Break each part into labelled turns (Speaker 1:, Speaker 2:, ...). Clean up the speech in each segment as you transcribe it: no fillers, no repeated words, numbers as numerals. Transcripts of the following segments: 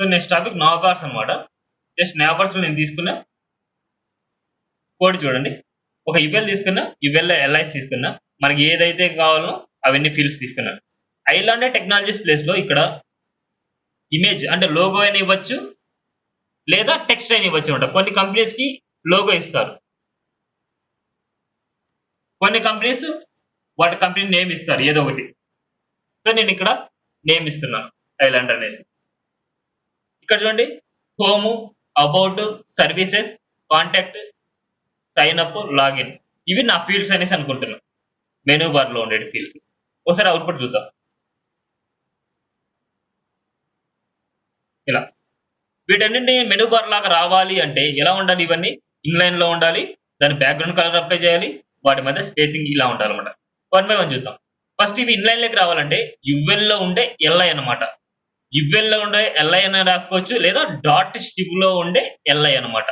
Speaker 1: So next topic నావ్బార్స్ అన్నమాట. Just నావ్బార్స్‌లో నేను తీసుకున్న కోడ్ చూడండి. ఒక యువెల్ తీసుకున్నా, యువెల్‌లో ఎల్ఐస్ తీసుకున్నా. మనకి ఏదైతే కావాలనో అవన్నీ ఫీల్డ్స్ తీసుకున్నాను. ఐలాండే టెక్నాలజీస్ ప్లేస్‌లో ఇక్కడ ఇమేజ్ అంటే లోగో అయినా ఇవ్వచ్చు. లేదా టెక్స్ట్ అయినా ఇవ్వచ్చన్నమాట. కొన్ని కంపెనీస్‌కి లోగో ఇస్తారు. కొన్ని కంపెనీస్ వాటి కంపెనీ నేమ్ ఇస్తారు ఏదో ఒకటి. సో నేనిక్కడ నేమ్ ఇస్తున్నాను. ఐలాండ్ అనేసి. ఇక్కడ చూడండి home, about, services, contact, sign up, login. ఇవి నా ఫీల్డ్స్ అనేసి అనుకుంటున్నా. మెనూ బార్‌లో ఉండేటి ఫీల్డ్స్. ఒకసారి అవుట్‌పుట్ చూద్దాం. ఇలా. వీటన్నిటిని మెనూ బార్ లాగా రావాలి అంటే ఎలా ఉండాలి ఇవన్నీ? ఇన్‌లైన్‌లో ఉండాలి. దాని బ్యాక్‌గ్రౌండ్ కలర్ అప్లై చేయాలి. వాటి మధ్య స్పేసింగ్ ఇలా ఉండాలన్నమాట. వన్ బై వన్ చూద్దాం. ఫస్ట్ ఇవి ఇన్‌లైన్‌లోకి రావాలంటే యువెల్‌లో ఉండే ఎల్ఐ అన్నమాట. యువెల్‌లో ఉండే ఎల్ఐ అని రాసుకోవచ్చు. లేదా డాట్ స్టివ్‌లో ఉండే ఎల్ఐ అన్నమాట.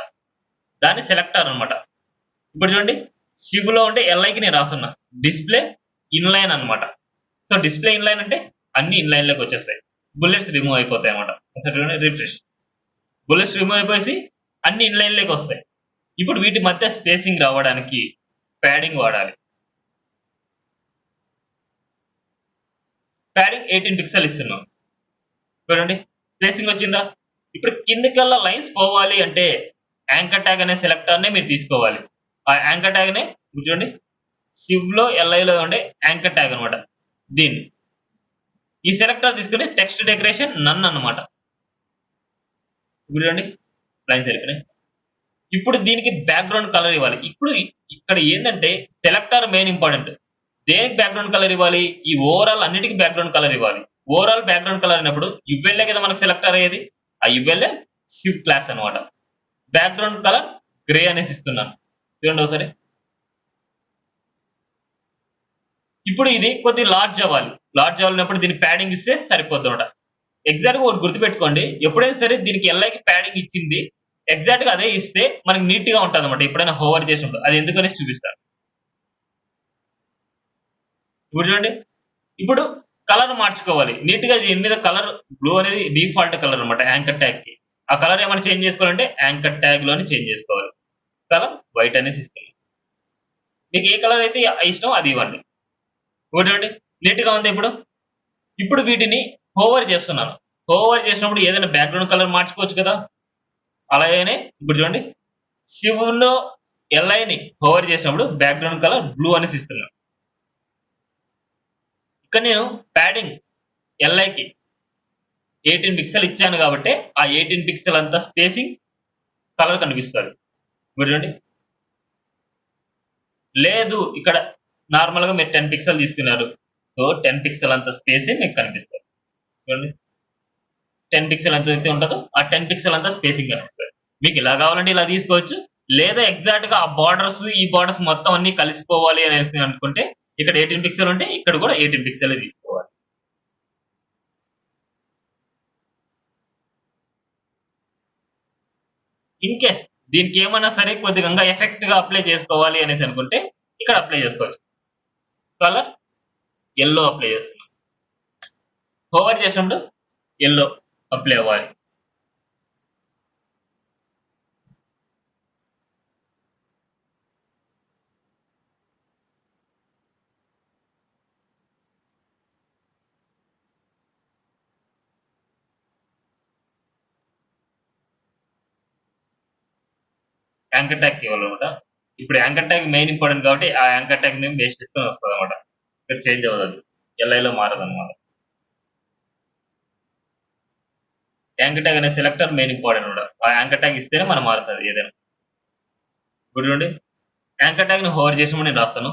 Speaker 1: దాన్ని సెలెక్టర్ అన్నమాట. ఇప్పుడు చూడండి స్టివ్‌లో ఉండే ఎల్ఐకి నేను రాసున్నా. డిస్‌ప్లే ఇన్‌లైన్ అన్నమాట. సో డిస్‌ప్లే ఇన్‌లైన్ అంటే అన్ని ఇన్‌లైన్‌లోకి వచ్చేస్తాయి. బుల్లెట్స్ రిమూవ్ అయిపోతాయన్నమాట. ఒకసారి చూడండి రిఫ్రెష్. బుల్లెట్స్ రిమూవ్ అయిపోయేసి అన్ని ఇన్‌లైన్‌లోకి వస్తాయి. ఇప్పుడు వీటి మధ్య స్పేసింగ్ రావడానికి ప్యాడింగ్ వాడాలి. ప్యాడింగ్ 18 పిక్సెల్ ఇస్తున్నాం. చూడండి స్పేసింగ్ వచ్చిందా? ఇప్పుడు కిందకల్లా లైన్స్ పోవాలి అంటే యాంకర్ ట్యాగ్ అనే సెలెక్టర్‌నే మీరు తీసుకోవాలి. ఆ యాంకర్ ట్యాగ్‌నే ఇప్పుడు చూడండి షివ్‌లో, ఎల్ఐలో ఉండే యాంకర్ ట్యాగ్ అన్నమాట. దీన్ని. ఈ సెలెక్టర్ తీసుకొని టెక్స్ట్ డెకరేషన్ నన్ అన్నమాట. ఇప్పుడు చూడండి లైన్స్ వెళ్ళిపోయినాయి. ఇప్పుడు దీనికి బ్యాక్‌గ్రౌండ్ కలర్ ఇవ్వాలి. ఇప్పుడు ఇక్కడ ఏందంటే సెలెక్టర్ మెయిన్ ఇంపార్టెంట్. దేనికి బ్యాక్‌గ్రౌండ్ కలర్ ఇవ్వాలి? ఈ ఓవరాల్ అన్నిటికి బ్యాక్‌గ్రౌండ్ కలర్ ఇవ్వాలి. ఓవరాల్ బ్యాక్‌గ్రౌండ్ కలర్ అయినప్పుడు యువెల్‌ఏ కదా మనకు సెలెక్టర్ అయ్యేది. ఆ యువెల్‌ఏ షివ్ క్లాస్ అన్నమాట. బ్యాక్‌గ్రౌండ్ కలర్ గ్రే అనేసి ఇస్తున్నాను. చూడండి ఒకసారి. ఇప్పుడు ఇది కొద్దిగా లార్జ్ అవ్వాలి. లార్జ్ అవ్వాలన్నప్పుడు దీనికి ప్యాడింగ్ ఇస్తే సరిపోద్దన్నమాట. ఎగ్జాక్ట్‌గా ఒకటి గుర్తుపెట్టుకోండి. ఎప్పుడైనా సరే దీనికి ఎల్ఐకి ప్యాడింగ్ ఇచ్చింది. ఎగ్జాక్ట్‌గా అదే ఇస్తే మనకి నీట్‌గా ఉంటదన్నమాట. ఎప్పుడైనా హోవర్ చేసినప్పుడు. అది ఎందుకనేసి చూపిస్తాను. ఇప్పుడు చూడండి. ఇప్పుడు కలర్ మార్చుకోవాలి. నీట్‌గా దీని మీద కలర్ బ్లూ అనేది డిఫాల్ట్ కలర్ అన్నమాట యాంకర్ ట్యాగ్‌కి. ఆ కలర్ ఏమైనా చేంజ్ చేసుకోవాలంటే యాంకర్ ట్యాగ్‌లోనే చేంజ్ చేసుకోవాలి. కలర్ వైట్ అనేసి ఇస్తున్నాను. మీకు ఏ కలర్ అయితే ఇష్టమో అది ఇవ్వండి. ఇప్పుడు చూడండి నీట్‌గా ఉందా ఇప్పుడు? ఇప్పుడు వీటిని హోవర్ చేస్తున్నాను. హోవర్ చేసినప్పుడు ఏదైనా బ్యాక్‌గ్రౌండ్ కలర్ మార్చుకోవచ్చు కదా! అలాగనే ఇప్పుడు చూడండి షివ్‌లో ఎల్ఐని హోవర్ చేసినప్పుడు బ్యాక్‌గ్రౌండ్ కలర్ బ్లూ అనేసి ఇస్తున్నాను. ఇక్కడ నేను ప్యాడింగ్ ఎల్ఐకి 18 పిక్సెల్ ఇచ్చాను కాబట్టి ఆ 18 పిక్సెల్ అంతా స్పేసింగ్ కలర్ కనిపిస్తది. ఇప్పుడు చూడండి. లేదు ఇక్కడ నార్మల్‌గా మీరు 10 పిక్సెల్ తీసుకున్నారు. సో 10 పిక్సెల్ అంత స్పేసే మీకు కనిపిస్తది. చూడండి. 10 పిక్సెల్ ఎంతైతే ఉంటదో ఆ 10 పిక్సెల్ అంతా స్పేసింగ్ కనిపిస్తది. మీకు ఇలా కావాలంటే ఇలా తీసుకోవచ్చు. లేదా ఎగ్జాక్ట్‌గా ఆ బోర్డర్స్, ఈ బోర్డర్స్ మొత్తం అన్నీ కలిసిపోవాలి అనేసి అనుకుంటే ఇక్కడ 18 పిక్సెల్ ఉంటే ఇక్కడ కూడా 18 పిక్సెలే తీసుకోవాలి. ఇన్ కేస్ దీనికేమన్నా సరే కొద్దిగా ఇంకా ఎఫెక్ట్‌గా అప్లై చేసుకోవాలి అనేసి అనుకుంటే ఇక్కడ అప్లై చేసుకోవచ్చు. కలర్ యెల్లో అప్లై చేస్తున్నాం. హోవర్ చేసినప్పుడు యెల్లో అప్లై అవ్వాలి. యాంకర్ ట్యాగ్‌కి ఇవ్వాలన్నమాట. ఇప్పుడు యాంకర్ ట్యాగ్ మెయిన్ ఇంపార్టెంట్ కాబట్టి ఆ యాంకర్ ట్యాగ్ నేమ్ బేస్ చేసుకొని వస్తదన్నమాట. ఇక్కడ చేంజ్ అవ్వదది. ఎల్ఐలో మారదన్నమాట. యాంకర్ ట్యాగ్ అనే సెలెక్టర్ మెయిన్ ఇంపార్టెంట్ అన్నమాట. ఆ యాంకర్ ట్యాగ్ ఇస్తేనే మనం మారుతది ఏదైనా. ఇప్పుడు చూడండి యాంకర్ ట్యాగ్‌ని హోవర్ చేసినప్పుడు నేను రాస్తాను.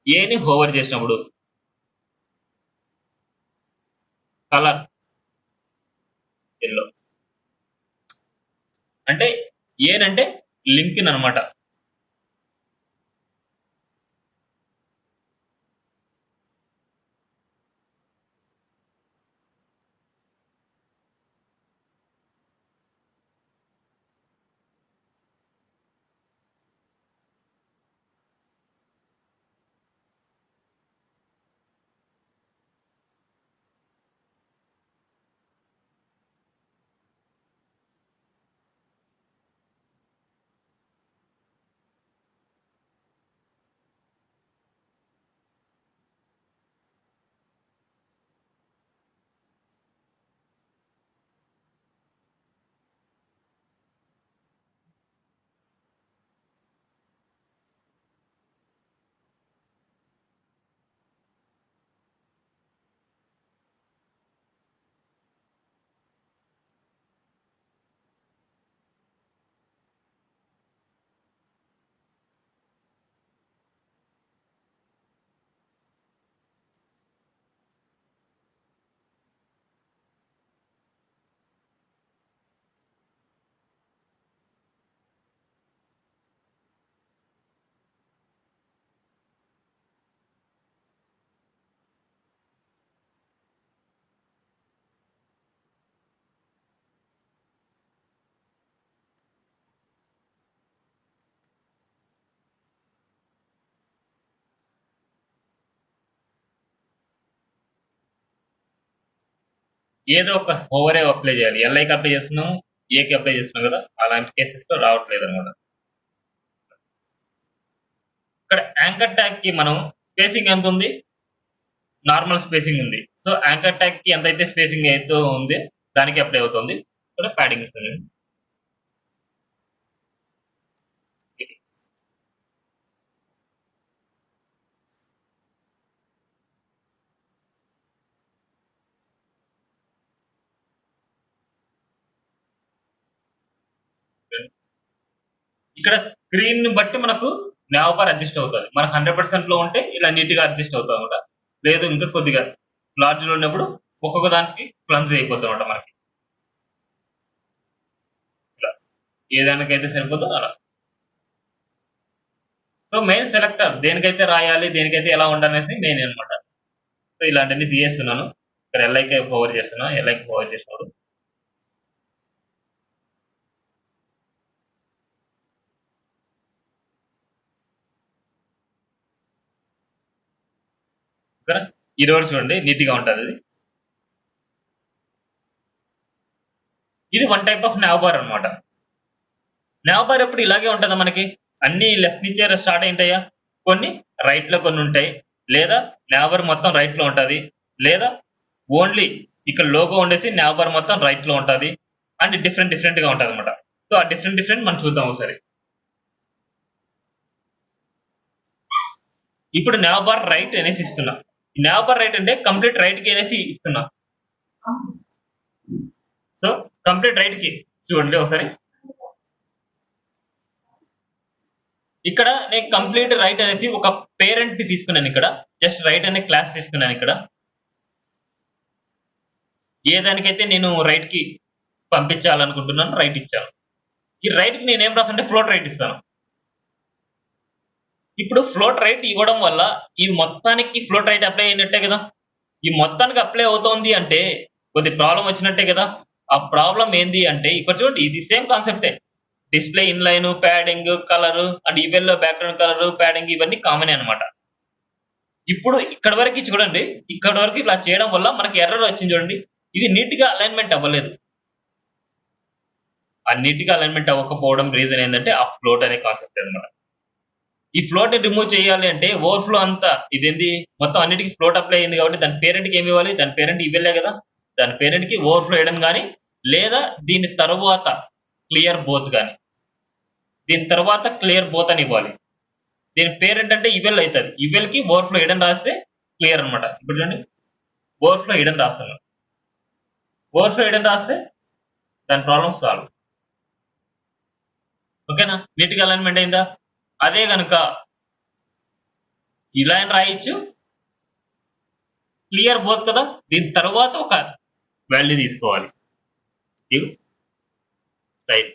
Speaker 1: ఏని హోవర్ చేసినప్పుడు కలర్ యెల్లో అంటే ఏనంటే లింక్‌న్ అన్నమాట. ఏదో ఒక ఓవరే అప్లై చేయాలి. ఎల్ఐకి అప్లై చేస్తున్నాము, ఏకి అప్లై చేస్తున్నాం కదా! అలాంటి కేసెస్‌లో రావట్లేదనమాట. ఇక్కడ యాంకర్ ట్యాగ్‌కి మనం స్పేసింగ్ ఎంతుంది? నార్మల్ స్పేసింగ్ ఉంది. సో, యాంకర్ ట్యాగ్‌కి ఎంతైతే స్పేసింగ్ అయితే ఉంది దానికి అప్లై అవుతుంది. ఇక్కడ ప్యాడింగ్ ఇస్తానండి. ఇక్కడ స్క్రీన్‌ని బట్టి మనకు నావ్ బార్ అడ్జస్ట్ అవుతది. మనకు 100% ఉంటే ఇలా నీట్‌గా అడ్జస్ట్ అవుతదన్నమాట. లేదు ఇంకా కొద్దిగా లార్జ్‌లో ఉన్నప్పుడు ఒక్కొక్క దానికి క్లమ్జీ అయిపోద్దన్నమాట మనకి. ఇలా. ఏ దానికైతే సరిపోదో అలా. సో, మెయిన్ సెలెక్టర్ దేనికైతే రాయాలి, దేనికైతే ఎలా ఉండాలనేసి మెయిన్ అన్నమాట. సో, ఇలాంటివన్నీ తీసేస్తున్నాను. ఇక్కడ ఎల్ఐకే ఫార్వర్డ్ చేస్తున్నా. ఎల్ఐకి ఫార్వర్డ్ చేసినప్పుడు ఇక్కడ ఇది కూడా చూడండి నీట్‌గా ఉంటదిది. ఇది one type of now bar అన్నమాట. నావ్ బార్ ఎప్పుడు ఇలాగే ఉంటదా మనకి? అన్నీ లెఫ్ట్ నుంచే స్టార్ట్ అయ్యుంటాయా? కొన్ని రైట్‌లో కొన్నుంటాయి. లేదా నావ్ బార్ మొత్తం రైట్‌లో ఉంటది. లేదా ఓన్లీ ఇక్కడ లోగో ఉండేసి నావ్ బార్ మొత్తం రైట్‌లో ఉంటది. అండ్ డిఫరెంట్‌గా ఉంటదన్నమాట. సో, ఆ డిఫరెంట్ మనం చూద్దాం ఒకసారి. ఇప్పుడు నావ్ బార్ రైట్ అనేసి ఇస్తున్నా. నావ్ బార్ రైట్ అంటే కంప్లీట్ రైట్‌కి అనేసి ఇస్తున్నా. సో, కంప్లీట్ రైట్‌కి చూడండి ఒకసారి. ఇక్కడ నేను కంప్లీట్ రైట్ అనేసి ఒక పేరెంట్‌ని తీసుకున్నానిక్కడ. జస్ట్ రైట్ అనే క్లాస్ తీసుకున్నానిక్కడ. ఏ దానికైతే నేను రైట్‌కి పంపించాలనుకుంటున్నానో రైట్ ఇచ్చాను. ఈ రైట్‌కి నేనేం రాసానంటే ఫ్లోట్ రైట్ ఇస్తాను. ఇప్పుడు ఫ్లోట్ రైట్ ఇవ్వడం వల్ల ఈ మొత్తానికి ఫ్లోట్ రైట్ అప్లై అయినట్టే కదా! ఈ మొత్తానికి అప్లై అవుతోంది అంటే కొద్ది ప్రాబ్లమ్ వచ్చినట్టే కదా! ఆ ప్రాబ్లమ్ ఏంది అంటే ఇక్కడ చూడండి ఇది సేమ్ కాన్సెప్టే. Display inline, padding, colour and ఈవెన్‌లో బ్యాక్‌గ్రౌండ్ కలర్, ప్యాడింగ్ ఇవన్నీ కామనే అన్నమాట. ఇప్పుడు ఇక్కడి వరకి చూడండి. ఇక్కడి వరకు ఇలా చేయడం వల్ల మనకి ఎర్రర్ వచ్చింది చూడండి. ఇది నీట్‌గా అలైన్‌మెంట్ అవ్వలేదు. ఆ నీట్‌గా అలైన్‌మెంట్ అవ్వకపోవడం రీజన్ ఏందంటే ఆ ఫ్లోట్ అనే కాన్సెప్ట్ అన్నమాట. ఈ ఫ్లోట్‌ని రిమూవ్ చేయాలి అంటే ఓవర్‌ఫ్లో అంతా ఇదేంది మొత్తం అన్నిటికి ఫ్లోట్ అప్లై అయింది కాబట్టి దాని పేరెంట్‌కి ఏమి ఇవ్వాలి? దాని పేరెంట్ ఈవెన్‌లే కదా! దాని పేరెంట్‌కి ఓవర్‌ఫ్లో ఇయడం గాని లేదా దీని తరువాత క్లియర్ బోత్ గాని. దీని తర్వాత క్లియర్ బోత్ అని ఇవ్వాలి. దీని పేరెంట్ అంటే ఈవెల్ అయితది. ఈవెల్‌కి ఓవర్‌ఫ్లో హిడెన్ రాస్తే క్లియర్ అన్నమాట. ఇప్పుడు చూడండి ఓవర్‌ఫ్లో హిడెన్ రాస్తున్నాను. ఓవర్‌ఫ్లో హిడెన్ రాస్తే దాని ప్రాబ్లమ్ సాల్వ్. ఓకేనా? నీట్‌గా అలైన్‌మెంట్ అయిందా? అదే గనుక ఇలా అయినా రాయొచ్చు. క్లియర్ బోత్ కదా! దీని తరువాత ఒక వాల్యూ తీసుకోవాలి. గివ్ స్టైల్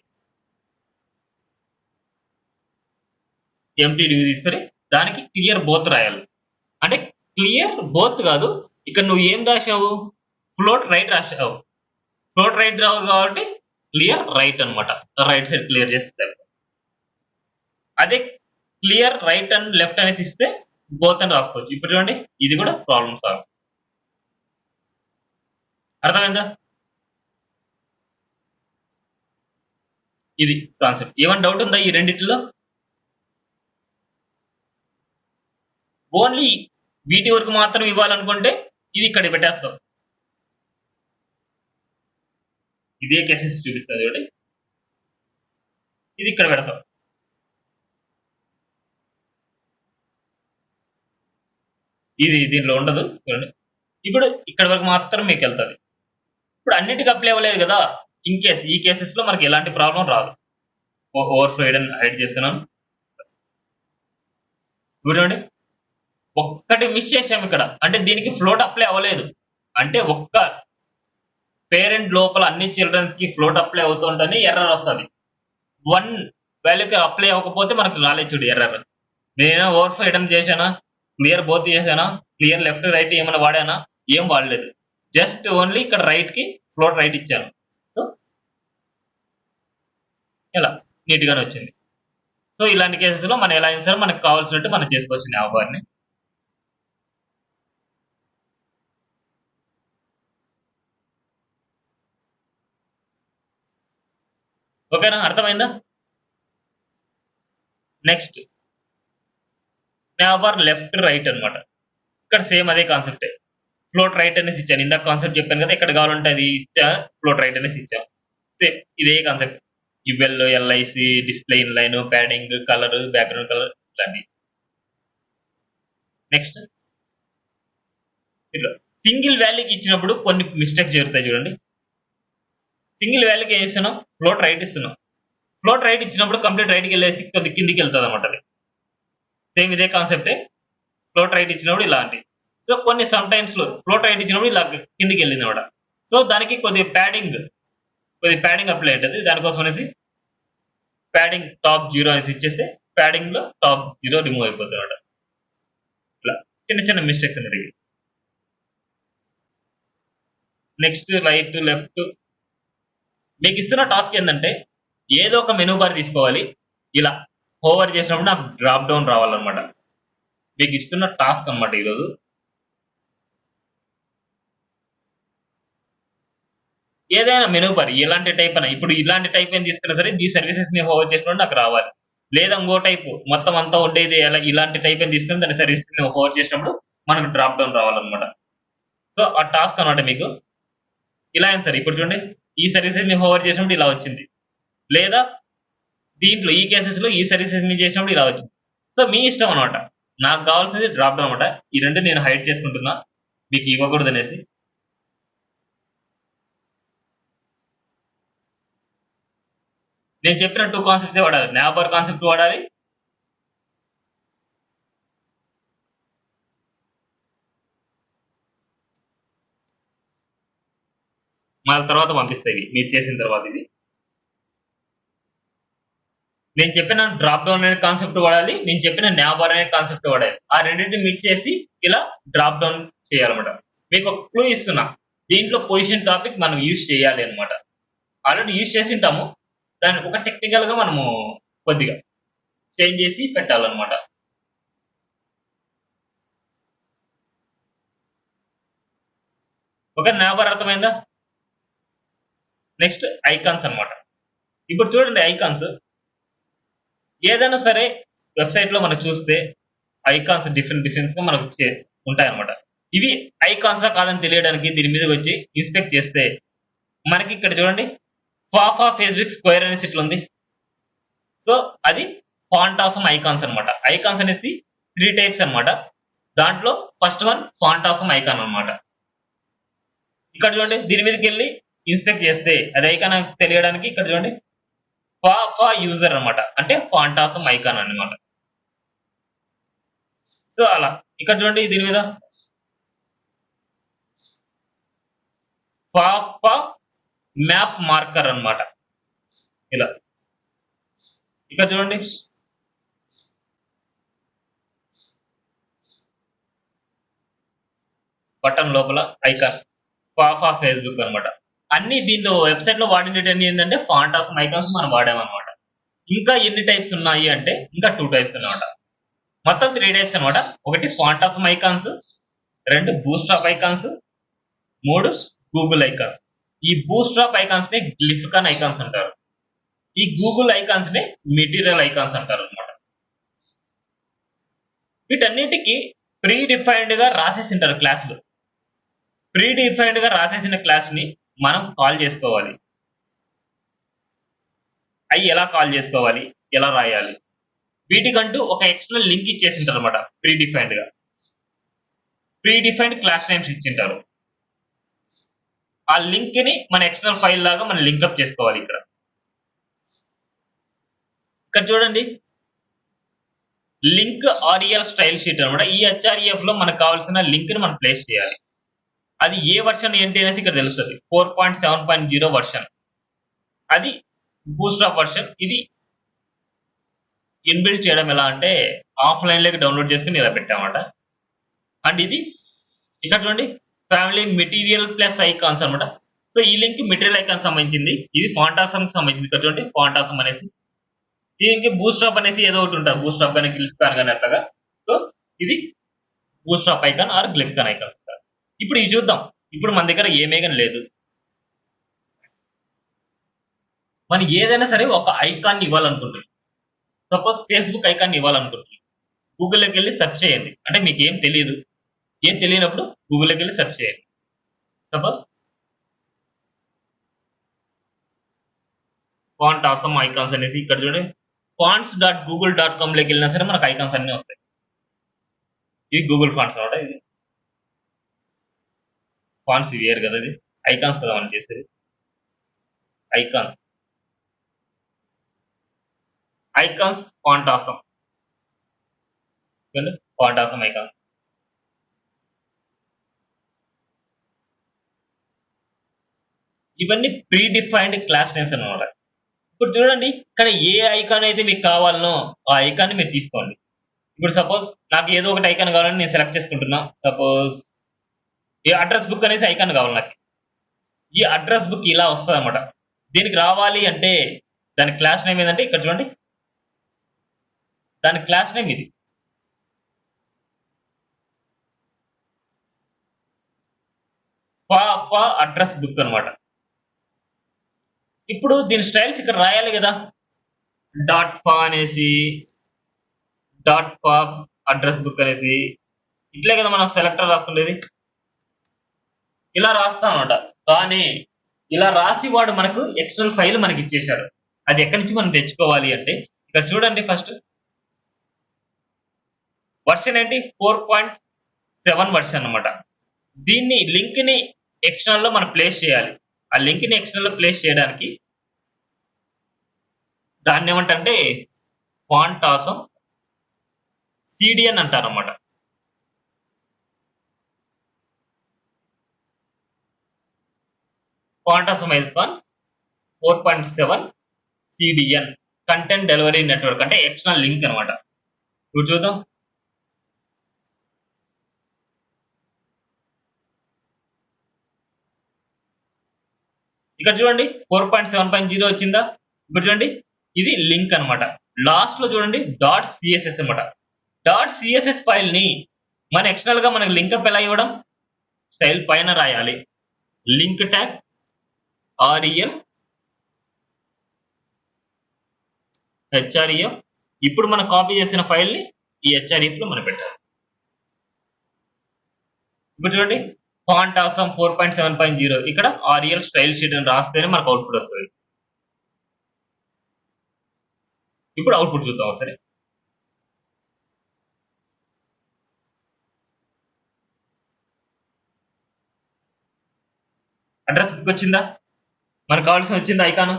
Speaker 1: ఎంప్టీ డివ్ తీసుకొని దానికి క్లియర్ బోత్ రాయాలి. అంటే క్లియర్ బోత్ కాదు. ఇక్కడ నువ్వు ఏం రాశావు? ఫ్లోట్ రైట్ రాశావు. ఫ్లోట్ రైట్ రావు కాబట్టి క్లియర్ రైట్ అన్నమాట. రైట్ సైడ్ క్లియర్ చేస్తే అదే క్లియర్ రైట్ అండ్ లెఫ్ట్ అనేసి ఇస్తే బోత్ అని రాసుకోవచ్చు. ఇప్పుడు చూడండి ఇది కూడా ప్రాబ్లమ్ సాల్వ్. అర్థమైందా? ఇది కాన్సెప్ట్. ఏమైనా డౌట్ ఉందా ఈ రెండిట్లో? ఓన్లీ వీటి వరకు మాత్రం ఇవ్వాలనుకుంటే ఇది ఇక్కడ పెట్టేస్తాం. ఇదే కేసెస్ చూపిస్తది చూడండి. ఇది ఇక్కడ పెడతాం. ఇది దీంట్లో ఉండదు. చూడండి. ఇప్పుడు ఇక్కడి వరకు మాత్రం మీకెళ్తది. ఇప్పుడు అన్నిటికి అప్లై అవ్వలేదు కదా! ఈ కేసెస్‌లో మనకి ఎలాంటి ప్రాబ్లమ్ రాదు. ఓవర్‌ఫ్లో హిడెన్ హైడ్ చేస్తున్నాను. ఇప్పుడు చూడండి. ఒక్కటి మిస్ చేశామిక్కడ. అంటే దీనికి ఫ్లోట్ అప్లై అవ్వలేదు. అంటే ఒక్క పేరెంట్ లోపల అన్ని చిల్డ్రన్స్‌కి ఫ్లోట్ అప్లై అవుతుంటేనే ఎర్రర్ వస్తది. 1 వాల్యూకి అప్లై అవ్వకపోతే మనకు రాలేదు చూడు ఎర్రర్. నేనేమైనా ఓవర్‌ఫ్లో హిడెన్ చేశానా? క్లియర్ బోత్ చేశానా? క్లియర్ లెఫ్ట్, రైట్ ఏమైనా వాడానా? ఏం వాడలేదు. జస్ట్ ఓన్లీ ఇక్కడ రైట్‌కి ఫ్లోట్ రైట్ ఇచ్చాను. సో, ఇలా నీట్‌గానే వచ్చింది. సో, ఇలాంటి కేసెస్‌లో మనం ఎలా అయినా సరే మనకు కావాల్సినట్టు మనం చేసుకోవచ్చు నావ్ బార్‌ని. ఓకేనా? అర్థమైందా? నెక్స్ట్ నావర్ లెఫ్ట్, రైట్ అన్నమాట. ఇక్కడ సేమ్ అదే కాన్సెప్టే. ఫ్లోట్ రైట్ అనేసి ఇచ్చాను. ఇందాక కాన్సెప్ట్ చెప్పాను కదా! ఎక్కడ కావాలంటే అది ఇచ్చా. ఫ్లోట్ రైట్ అనేసి ఇచ్చాం. సేమ్ ఇదే concept. UL, LIC, display inline, padding, colour, background colour ఇట్లాంటివి. నెక్స్ట్ ఇట్లా సింగిల్ వాల్యూకి ఇచ్చినప్పుడు కొన్ని మిస్టేక్స్ జరుగుతాయి చూడండి. సింగిల్ వాల్యూకి ఏం ఇస్తున్నాం? ఫ్లోట్ రైట్ ఇస్తున్నాం. ఫ్లోట్ రైట్ ఇచ్చినప్పుడు కంప్లీట్ రైట్‌కెళ్ళేసి కొద్దిగా కిందకెళ్తదన్నమాట అది. సేమ్ ఇదే కాన్సెప్టే. ఫ్లోట్ రైట్ ఇచ్చినప్పుడు ఇలాంటి. సో, కొన్ని సమ్ టైమ్స్‌లో ఫ్లోట్ రైట్ ఇచ్చినప్పుడు ఇలా కిందకెళ్ళిందన్నమాట. సో, దానికి కొద్దిగా ప్యాడింగ్ అప్లై ఉంటది. దానికోసం అనేసి ప్యాడింగ్ టాప్ 0 అనేసి ఇచ్చేస్తే ప్యాడింగ్‌లో టాప్ 0 రిమూవ్ అయిపోద్దన్నమాట. ఇట్లా చిన్న చిన్న మిస్టేక్స్ అన్నమాట ఇవి. నెక్స్ట్ రైట్, లెఫ్ట్ మీకిస్తున్న టాస్క్ ఏందంటే ఏదో ఒక మెనూ బార్ తీసుకోవాలి. ఇలా హోవర్ చేసినప్పుడు నాకు డ్రాప్ డౌన్ రావాలన్నమాట. మీకిస్తున్న టాస్క్ అన్నమాట ఈరోజు. ఏదైనా మెనూ బార్ ఎలాంటి టైప్ అయినా ఇప్పుడు ఇలాంటి టైప్ ఏం తీసుకున్నా సరే ఈ సర్వీసెస్ మీద హోవర్ చేసినప్పుడు నాకు రావాలి. లేదా ఇంకో టైపు మొత్తం అంతా ఉండేది ఇలాంటి టైప్ ఏం తీసుకొని దాని సర్వీసెస్ మీద హోవర్ చేసినప్పుడు మనకు డ్రాప్ డౌన్ రావాలన్నమాట. సో, ఆ టాస్క్ అన్నమాట మీకు. ఇలా అయింది సార్. ఇప్పుడు చూడండి ఈ సర్వీసెస్ మీద హోవర్ చేసినప్పుడు ఇలా వచ్చింది. లేదా దీంట్లో ఈ కేసెస్‌లో ఈ సర్వీసెస్ మీద చేసినప్పుడు ఇలా వచ్చింది. సో, మీ ఇష్టం అన్నమాట. నాకు కావాల్సింది డ్రాప్ డౌన్ అన్నమాట. ఈ 2 నేను హైడ్ చేసుకుంటున్నా. మీకు ఇవ్వకూడదనేసి. నేను చెప్పిన 2 కాన్సెప్ట్సే వాడాలి. నావర్ కాన్సెప్ట్ వాడాలి. మళ్ళీ తర్వాత పంపిస్తా ఇవి. మీరు చేసిన తర్వాత ఇది. నేను చెప్పిన డ్రాప్ డౌన్ అనే కాన్సెప్ట్ వాడాలి. నేను చెప్పిన నావర్ అనే కాన్సెప్ట్ వాడాలి. ఆ రెండిటిని మిక్స్ చేసి ఇలా డ్రాప్ డౌన్ చేయాలన్నమాట. మీకు ఒక క్లూ ఇస్తున్నా. దీంట్లో పొజిషన్ టాపిక్ మనం యూజ్ చేయాలి అన్నమాట. ఆల్రెడీ యూజ్ చేసుంటాము. దాన్ని ఒక టెక్నికల్‌గా మనము కొద్దిగా చేంజ్ చేసి పెట్టాలన్నమాట. ఓకే. నావర్ అర్థమైందా? నెక్స్ట్ ఐకాన్స్ అన్నమాట. ఇప్పుడు చూడండి ఐకాన్స్ ఏదైనా సరే వెబ్‌సైట్‌లో మనం చూస్తే ఐకాన్స్ డిఫరెంట్‌గా మనకు ఉంటాయన్నమాట. ఇవి ఐకాన్సా కాదని తెలియడానికి దీని మీదకొచ్చి ఇన్స్పెక్ట్ చేస్తే మనకి ఇక్కడ చూడండి ఫేస్‌బుక్ స్క్వేర్ అనేసి ఇట్లుంది. సో, అది ఫాంట్ ఆసమ్ ఐకాన్స్ అన్నమాట. ఐకాన్స్ అనేసి 3 టైప్స్ అన్నమాట. దాంట్లో first one font Awesome icon అన్నమాట. ఇక్కడ చూడండి దీని మీదకెళ్ళి ఇన్స్పెక్ట్ చేస్తే అది ఐకాన్ అని తెలియడానికి ఇక్కడ చూడండి యూజర్ అన్నమాట. అంటే ఫాంట్ ఆసమ్ ఐకాన్ అన్నమాట. సో, అలా ఇక్కడ చూడండి దీని మీద ఫా మ్యాప్ మార్కర్ అన్నమాట. ఇలా. ఇక్కడ చూడండి బటన్ లోపల ఐకాన్ ఫేస్‌బుక్ అన్నమాట. అన్ని దీంట్లో వెబ్‌సైట్‌లో వాడినటన్ని ఏందంటే ఫాంట్ ఆసమ్ ఐకాన్స్ మనం వాడామన్నమాట. ఇంకా ఎన్ని టైప్స్ ఉన్నాయి అంటే ఇంకా 2 టైప్స్ అన్నమాట. మొత్తం 3 టైప్స్ అన్నమాట. ఒకటి font Awesome icons, 2 bootstrap icons, 3 Google icons. ఈ బూట్‌స్ట్రాప్ ఐకాన్స్‌ని గ్లిఫ్‌కాన్ ఐకాన్స్ అంటారు. ఈ గూగుల్ ఐకాన్స్‌ని మెటీరియల్ ఐకాన్స్ అంటారన్నమాట. వీటన్నిటికి ప్రీ డిఫైన్డ్‌గా రాసేసింటారు క్లాస్‌లు. ప్రీ డిఫైన్డ్‌గా రాసేసిన క్లాస్‌ని మనం కాల్ చేసుకోవాలి. అయి ఎలా కాల్ చేసుకోవాలి? ఎలా రాయాలి? వీటికంటూ ఒక ఎక్స్టర్నల్ లింక్ ఇచ్చేసింటారన్నమాట ప్రీ డిఫైన్డ్‌గా. ప్రీ డిఫైన్డ్ క్లాస్ నేమ్స్ ఇచ్చింటారు. ఆ లింక్‌ని మన ఎక్స్టర్నల్ ఫైల్ లాగా మనం లింకప్ చేసుకోవాలి ఇక్కడ. ఇక్కడ చూడండి లింక్ ఆర్ఎల్ స్టైల్ షీట్ అన్నమాట. ఈ హెచ్ఆర్ఈఎఫ్‌లో మనకు కావాల్సిన లింక్‌ని మనం ప్లేస్ చేయాలి. అది ఏ వెర్షన్ ఏంటి అనేసి ఇక్కడ తెలుస్తది. 4.7.0 వెర్షన్. అది బూట్‌స్ట్రాప్ వెర్షన్. ఇది ఇన్‌బిల్డ్ చేయడం ఎలా అంటే ఆఫ్‌లైన్‌లోకి డౌన్‌లోడ్ చేసుకొని ఇలా పెట్టామన్నమాట. అండ్ ఇది ఇక్కడ చూడండి ఫ్యామిలీ మెటీరియల్ ప్లస్ ఐకాన్స్ అన్నమాట. సో, ఈ లింక్ మెటీరియల్ ఐకాన్స్ సంబంధించింది. ఇది ఫాంట్ ఆసమ్‌కి సంబంధించింది. ఇక్కడ చూడండి ఫాంట్ ఆసమ్ అనేసి. దీనికి బూట్‌స్ట్రాప్ అనేసి ఏదో ఒకటి ఉంటది. బూట్‌స్ట్రాప్ గాని, గ్లిఫ్‌కాన్ గాని అట్లాగా. సో, ఇది బూట్‌స్ట్రాప్ ఐకాన్ ఆర్ గ్లిఫ్‌కాన్ ఐకాన్స్. ఇప్పుడు ఇవి చూద్దాం. ఇప్పుడు మన దగ్గర ఏ మేఘం లేదు. మనం ఏదైనా సరే ఒక ఐకాన్ ఇవ్వాలనుకుంటున్నాం. సపోజ్ ఫేస్‌బుక్ ఐకాన్ ఇవ్వాలనుకుంటున్నాం. గూగుల్‌లోకెళ్ళి సెర్చ్ చేయండి. అంటే మీకేం తెలీదు. ఏం తెలియనప్పుడు గూగుల్‌లోకెళ్ళి సెర్చ్ చేయండి. సపోజ్ ఫాంట్ ఆసమ్ ఐకాన్స్ అనేసి ఇక్కడ చూడండి. fonts.google.com లోకెళ్ళినా సరే మనకు ఐకాన్స్ అన్నీ వస్తాయి. ఇది గూగుల్ ఫాంట్స్ అన్నమాట ఇది. ఫాంట్స్ ఇవి వేరు కదా ఇది. ఐకాన్స్ కదా మనం చేసేది. ఐకాన్స్. Icons font awesome. చూడండి ఫాంట్ ఆసమ్ ఐకాన్స్. ఇవన్నీ ప్రీ డిఫైన్డ్ క్లాస్ నేమ్స్ అన్నమాట. ఇప్పుడు చూడండి ఇక్కడ ఏ ఐకాన్ అయితే మీకు కావాలనో ఆ ఐకాన్‌ని మీరు తీసుకోండి. ఇప్పుడు సపోజ్ నాకు ఏదో ఒకటి ఐకాన్ కావాలని నేను సెలెక్ట్ చేసుకుంటున్నా. సపోజ్ ఈ అడ్రెస్ బుక్ అనేసి ఐకాన్ కావాలి నాకు. ఈ అడ్రెస్ బుక్ ఇలా వస్తదన్నమాట. దీనికి రావాలి అంటే దాని క్లాస్ నేమ్ ఏదంటే ఇక్కడ చూడండి. దాని క్లాస్ నేమ్ ఇది. అడ్రెస్ బుక్ అన్నమాట. ఇప్పుడు దీని స్టైల్స్ ఇక్కడ రాయాలి కదా! డాట్ ఫా అనేసి, డాట్ ఫా అడ్రెస్ బుక్ అనేసి ఇట్లే కదా మనం సెలెక్టర్ రాసుకునేది. ఇలా రాస్తామన్నమాట. కానీ ఇలా రాసి వాడు మనకు ఎక్స్టర్నల్ ఫైల్ మనకి ఇచ్చేసాడు. అది ఎక్కడి నుంచి మనం తెచ్చుకోవాలి అంటే ఇక్కడ చూడండి ఫస్ట్ వర్షన్ ఏంటి 4.7 వర్షన్ అన్నమాట. దీన్ని లింక్‌ని ఎక్స్టర్నల్‌లో మనం ప్లేస్ చేయాలి. ఆ లింక్‌ని ఎక్స్టర్నల్‌లో ప్లేస్ చేయడానికి దాన్నేమంటంటే ఫాంట్ ఆసమ్ సీడీఎన్ అంటారన్నమాట. Font Awesome icon 4.7 CDN content delivery network అంటే ఎక్స్టర్నల్ లింక్ అన్నమాట. ఇప్పుడు చూద్దాం. ఇక్కడ చూడండి 4.7.0 వచ్చిందా? ఇప్పుడు చూడండి ఇది లింక్ అన్నమాట. లాస్ట్‌లో చూడండి డాట్ సీఎస్ఎస్ అన్నమాట. డాట్ సీఎస్ఎస్ ఫైల్‌ని మన ఎక్స్టర్నల్‌గా మనకు లింక్ అప్ ఎలా ఇవ్వడం? స్టైల్ పైన రాయాలి. లింక్ ట్యాగ్ ఆర్‌ఈఎల్ హెచ్ఆర్‌ఈఎఫ్ ఇప్పుడు మనం కాపీ చేసిన ఫైల్‌ని ఈ హెచ్ఆర్‌ఈఎఫ్‌లో మనం పెట్టాలి. ఇప్పుడు చూడండి ఫాంట్ ఆసమ్ 4.7.0 ఇక్కడ ఆర్‌ఈఎల్ స్టైల్ షీట్ అని రాస్తేనే మనకు అవుట్‌పుట్ వస్తది. ఇప్పుడు అవుట్‌పుట్ చూద్దాం ఒకసారి. అడ్రెస్ బుక్ వచ్చిందా? మనకు కావాల్సింది వచ్చిందా ఐకాన్?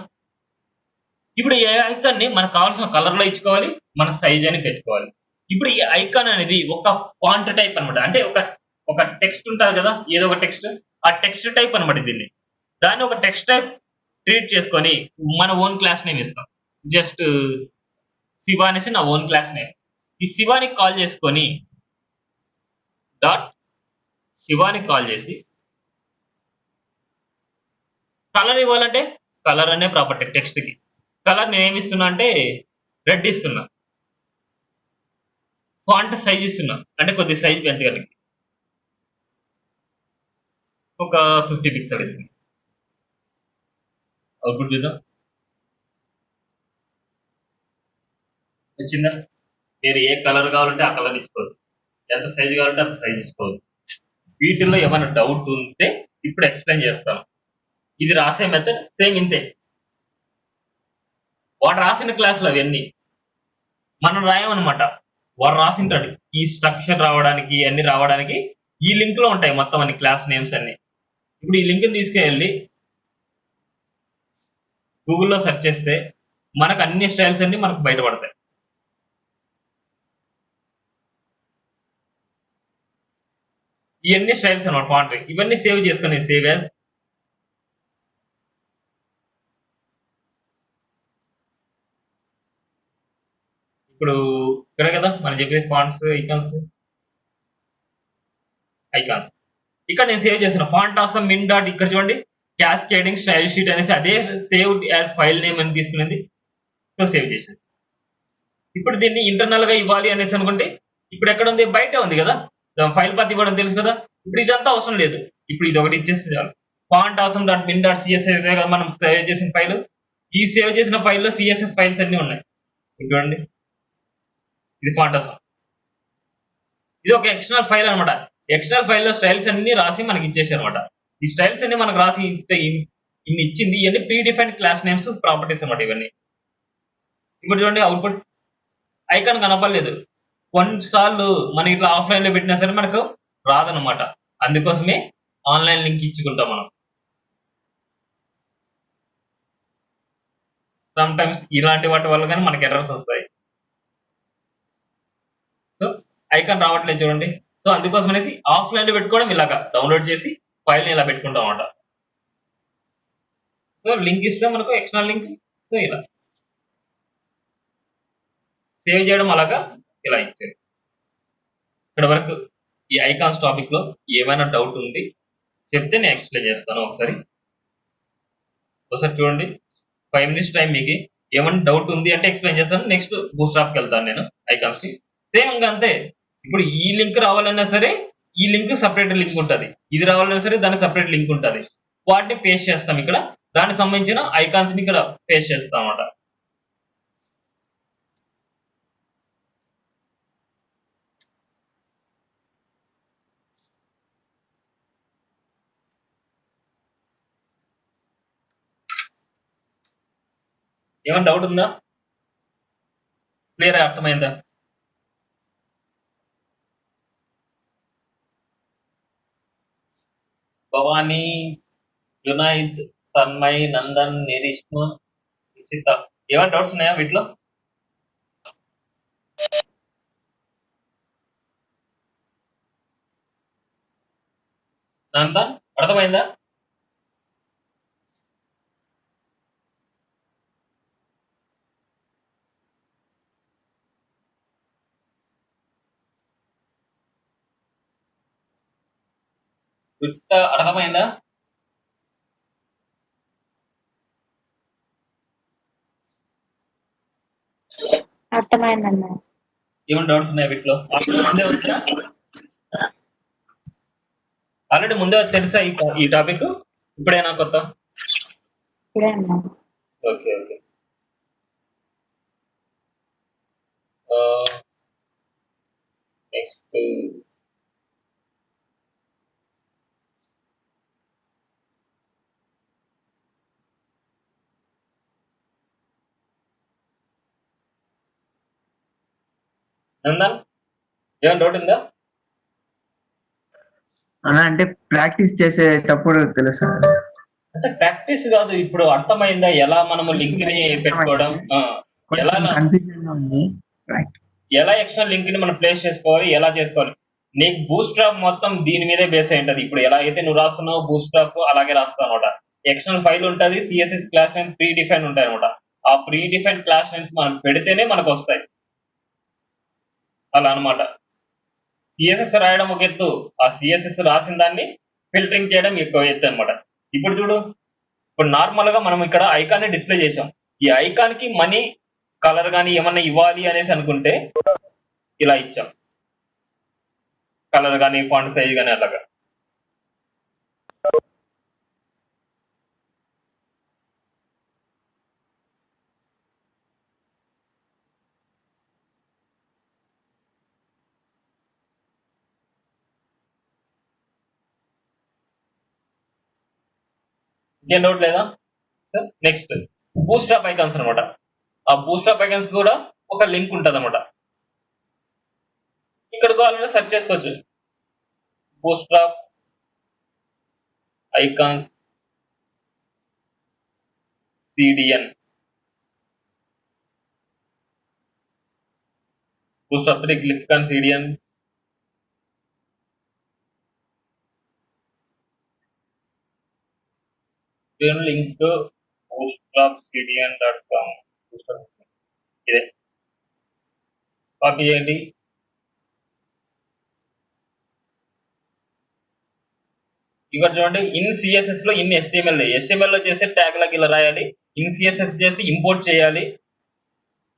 Speaker 1: ఇప్పుడు ఈ ఐకాన్‌ని మనకు కావాల్సిన కలర్‌లో ఇచ్చుకోవాలి. మన సైజ్ అని పెట్టుకోవాలి. ఇప్పుడు ఈ ఐకాన్ అనేది ఒక ఫాంట్ టైప్ అన్నమాట. అంటే ఒక టెక్స్ట్ ఉంటది కదా! ఏదో ఒక టెక్స్ట్. ఆ టెక్స్ట్ టైప్ అన్నమాట దీన్ని. దాన్ని ఒక టెక్స్ట్ టైప్ ట్రీట్ చేసుకొని మన ఓన్ క్లాస్ నేమ్ ఇస్తాం. జస్ట్ శివ అనేసి నా ఓన్ క్లాస్ నేమ్. ఈ శివాని కాల్ చేసుకొని డాట్ శివాని కాల్ చేసి కలర్ ఇవ్వాలంటే కలర్ అనే ప్రాపర్టీ టెక్స్ట్‌కి. కలర్ నేనేమి ఇస్తున్నా అంటే రెడ్ ఇస్తున్నా. ఫాంట్ సైజ్ ఇస్తున్నా. అంటే కొద్దిగా సైజ్ పెంచగలిగి. ఒక 50 పిక్సెల్ ఇస్తున్నా. అవుట్‌పుట్ చూద్దాం. వచ్చిందా? మీరు ఏ కలర్ కావాలంటే ఆ కలర్ ఇచ్చుకోవచ్చు. ఎంత సైజ్ కావాలంటే అంత సైజ్ ఇచ్చుకోవచ్చు. వీటిల్లో ఏమైనా డౌట్ ఉంటే ఇప్పుడు ఎక్స్‌ప్లెయిన్ చేస్తాను. ఇది రాసే మెథడ్ సేమ్ ఇంతే. వాడు రాసిన క్లాసులు అవన్నీ. మనం రాయమన్నమాట. వాడు రాసింటాడు. ఈ స్ట్రక్చర్ రావడానికి ఇయన్నీ రావడానికి ఈ లింక్‌లో ఉంటాయి మొత్తం అన్ని క్లాస్ నేమ్స్ అన్నీ. ఇప్పుడు ఈ లింక్‌ని తీసుకెళ్ళి గూగుల్‌లో సెర్చ్ చేస్తే మనకు అన్ని స్టైల్స్ అన్నీ మనకు బయటపడతాయి. ఇయన్నీ స్టైల్స్ అన్నమాట ఫాంట్. ఇవన్నీ సేవ్ చేసుకొని సేవ్ యాస్ ఇప్పుడు ఇక్కడే కదా మనం చెప్పేది ఫాంట్స్, ఐకాన్స్. ఇక్కడ నేను సేవ్ చేసిన ఫాంట్ ఆసమ్ మిన్ డాట్ ఇక్కడ చూడండి క్యాస్కేడింగ్ స్టైల్ షీట్ అనేసి అదే సేవ్డ్ యాస్ ఫైల్ నేమ్ అని తీసుకునింది. సో సేవ్ చేశాను. ఇప్పుడు దీన్ని ఇంటర్నల్‌గా ఇవ్వాలి అనేసి అనుకుంటే ఇప్పుడు ఎక్కడ ఉంది? బయటే ఉంది కదా! ఫైల్ పాత్ ఇవ్వడం తెలుసు కదా! ఇప్పుడు ఇదంతా అవసరం లేదు. ఇప్పుడు ఇది ఒకటి ఇచ్చేస్తే చాలు. Font awesome dot min dot CSS ఇదే కదా మనం సేవ్ చేసిన ఫైల్. ఈ సేవ్ చేసిన ఫైల్‌లో సీఎస్ఎస్ ఫైల్స్ అన్నీ ఉన్నాయి. ఇది చూడండి. ఇది ఫాంటాసం. ఇది ఒక ఎక్స్టర్నల్ ఫైల్ అన్నమాట. ఎక్స్టర్నల్ ఫైల్‌లో స్టైల్స్ అన్నీ రాసి మనకి ఇచ్చేసారన్నమాట. ఈ స్టైల్స్ అన్నీ మనకు రాసి ఇన్ని ఇచ్చింది. ఇయన్నీ pre defined class names, properties అన్నమాట ఇవన్నీ. ఇప్పుడు చూడండి అవుట్‌పుట్ ఐకాన్ కనపడలేదు. కొన్నిసార్లు మనం ఇట్లా ఆఫ్‌లైన్‌లో పెట్టినా సరే మనకు రాదన్నమాట. అందుకోసమే ఆన్‌లైన్ లింక్ ఇచ్చుకుంటాం మనం. సమ్ టైమ్స్ ఇలాంటి వాటి వల్ల గాని మనకు ఎర్రర్స్ వస్తాయి. సో, ఐకాన్ రావట్లేదు చూడండి. సో, అందుకోసం అనేసి ఆఫ్‌లైన్‌లో పెట్టుకోవడం ఇలాగా డౌన్‌లోడ్ చేసి ఫైల్‌ని ఇలా పెట్టుకుంటాం అన్నమాట. సో, లింక్ ఇస్తే మనకు ఎక్స్టర్నల్ లింక్. సో, ఇలా సేవ్ చేయడం అలాగా ఇలా ఇచ్చారు. ఇక్కడ వరకు ఈ ఐకాన్స్ టాపిక్‌లో ఏమైనా డౌట్ ఉండి చెప్తే నేను ఎక్స్‌ప్లెయిన్ చేస్తాను ఒకసారి. ఒకసారి చూడండి. 5 మినిట్స్ టైం మీకి. ఏమన్నా డౌట్ ఉంది అంటే ఎక్స్‌ప్లెయిన్ చేస్తాను. నెక్స్ట్ బూట్‌స్ట్రాప్‌కెళ్తాను నేను ఐకాన్స్‌కి. సేమ్ ఇంక అంతే. ఇప్పుడు ఈ లింక్ రావాలన్నా సరే, ఈ లింక్ సెపరేట్ లింక్ ఉంటది. ఇది రావాలన్నా సరే దానికి సెపరేట్ లింక్ ఉంటది. వాటిని పేస్ట్ చేస్తాం ఇక్కడ. దానికి సంబంధించిన ఐకాన్స్‌ని ఇక్కడ పేస్ట్ చేస్తాం అన్నమాట. ఏమైనా డౌట్ ఉందా? క్లియర్ అర్థమైందా? భవాని, జునైద్, తన్మయ్, నందన్, నిరీష్మ, నిషిత. ఏమైనా డౌట్స్ ఉన్నాయా వీటిలో? నందన్ అర్థమైందా? రుచిత అర్థమైందా?
Speaker 2: అర్థమైందన్న.
Speaker 1: ఏమైనా డౌట్స్ ఉన్నాయా వీటిలో? ఆల్రెడీ ముందే వచ్చా? ఆల్రెడీ ముందే తెలుసా ఈ టాపిక్? ఇప్పుడేనా కొత్త?
Speaker 2: ఇప్పుడే అన్న.
Speaker 1: ఓకే. ఓకే. ఆహ్, నెక్స్ట్ నందన్ ఏమైనా డౌట్ ఉందా?
Speaker 3: అలా అంటే ప్రాక్టీస్ చేసేటప్పుడు తెలుసా?
Speaker 1: అంటే ప్రాక్టీస్ కాదు. ఇప్పుడు అర్థమైందా ఎలా మనము లింక్‌ని పెట్టుకోవడం? ఎలా
Speaker 3: కొంచెం కన్ఫ్యూజన్ గా ఉంది.
Speaker 1: ఎలా ఎక్స్టర్నల్ లింక్‌ని మనం ప్లేస్ చేసుకోవాలి? ఎలా చేసుకోవాలి? నీకు బూట్‌స్ట్రాప్ మొత్తం దీని మీదే బేస్ అయి ఉంటది. ఇప్పుడు ఎలా అయితే నువ్వు రాస్తున్నావో బూట్‌స్ట్రాప్ అలాగే రాస్తావన్నమాట. ఎక్స్టర్నల్ ఫైల్ ఉంటది. CSS class name pre define ఉంటాయన్నమాట. ఆ ప్రీ డిఫైన్ క్లాస్ నేమ్స్ మనం పెడితేనే మనకొస్తాయి. అలా అన్నమాట. సీఎస్ఎస్ రాయడం ఒక ఎత్తు. ఆ సీఎస్ఎస్ రాసిన దాన్ని ఫిల్టరింగ్ చేయడం ఇంకో ఎత్తు అన్నమాట. ఇప్పుడు చూడు. ఇప్పుడు నార్మల్‌గా మనం ఇక్కడ ఐకాన్‌ని డిస్‌ప్లే చేశాం. ఈ ఐకాన్‌కి మనీ, కలర్ గాని ఏమన్నా ఇవ్వాలి అనేసి అనుకుంటే ఇలా ఇచ్చాం. కలర్ గాని, ఫాంట్ సైజ్ గాని అలాగా. ఇంకేం డౌట్ లేదా? నెక్స్ట్ బూస్ట్‌స్ట్రాప్ ఐకాన్స్ అన్నమాట. ఆ బూస్ట్‌స్ట్రాప్ ఐకాన్స్ కూడా ఒక లింక్ ఉంటదన్నమాట. ఇక్కడ కావాలంటే సెర్చ్ చేసుకోవచ్చు. Bootstrap icons CDN. Bootstrap 3 click on CDN. దీని లింక్ bootstrapcdn.com. ఇదే. కాపీ చేయండి. ఇక్కడ చూడండి ఇన్ సిఎస్ఎస్ లో ఇన్ HTML. HTML లో చేసే ట్యాగ్ లాగా ఇలా రాయాలి. ఇన్ సిఎస్ఎస్ చేసి ఇంపోర్ట్ చేయాలి.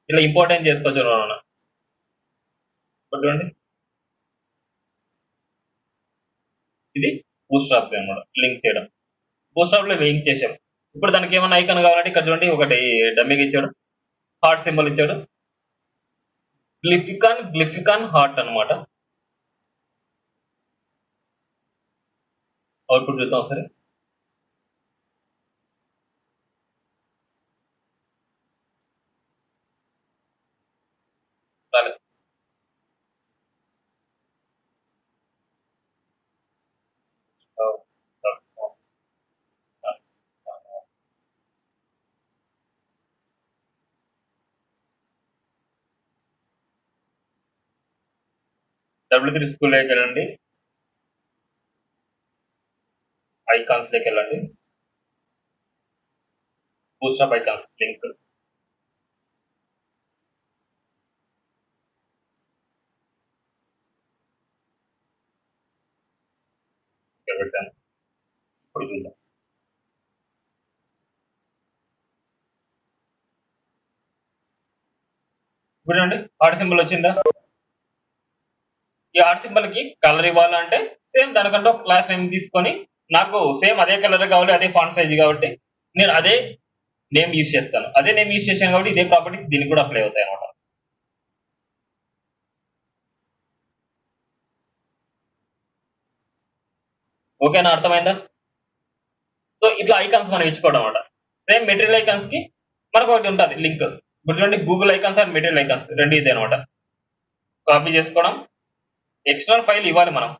Speaker 1: ఇలా ఇంపోర్ట్ అని చేసుకోవచ్చు మనం. ఇప్పుడు చూడండి. ఇది బూస్ట్‌స్ట్రాప్ అన్నమాట. లింక్ చేయడం. బూస్ట్‌స్ట్రాప్ లో లింక్ చేసాం. ఇప్పుడు దానికి ఏమన్నా ఐకాన్ కావాలంటే ఇక్కడ చూడండి ఒకటి డమ్మీకి ఇచ్చాడు, హార్ట్ సింబల్ ఇచ్చాడు, గ్లిఫికాన్ హార్ట్ అన్నమాట. అవుట్పుట్ చూద్దాం సరే. రాలేదు. W3 స్కూల్ లోకి వెళ్ళండి, ఐకాన్స్ లోకి వెళ్ళండి, బూస్ట్రాప్ ఐకాన్స్ లింక్ ఇక్కడ పెట్టాను. ఇప్పుడు చూద్దాం. ఇప్పుడు చూడండి హార్ట్ సింబల్ వచ్చిందా. ఈ హార్ట్ సింబల్ కి కలర్ ఇవ్వాలంటే సేమ్ దానికంటే ఒక క్లాస్ నేమ్ తీసుకొని, నాకు సేమ్ అదే కలర్ కావాలి, అదే ఫాంట్ సైజ్ కాబట్టి నేను అదే నేమ్ యూజ్ చేస్తాను. అదే నేమ్ యూజ్ చేశాను కాబట్టి ఇదే ప్రాపర్టీస్ దీనికి కూడా అప్లై అవుతాయి అన్నమాట. ఓకేనా, అర్థమైందా? సో ఇట్లా ఐకాన్స్ మనం ఇచ్చుకోవడం అనమాట. సేమ్ మెటీరియల్ ఐకాన్స్ కి మనకు ఒకటి ఉంటుంది లింక్. ఇప్పుడు చూడండి Google icons and material icons రెండు ఇదే అనమాట. కాపీ చేసుకోవడం, ఎక్స్టర్నల్ ఫైల్ ఇవ్వాలి మనం.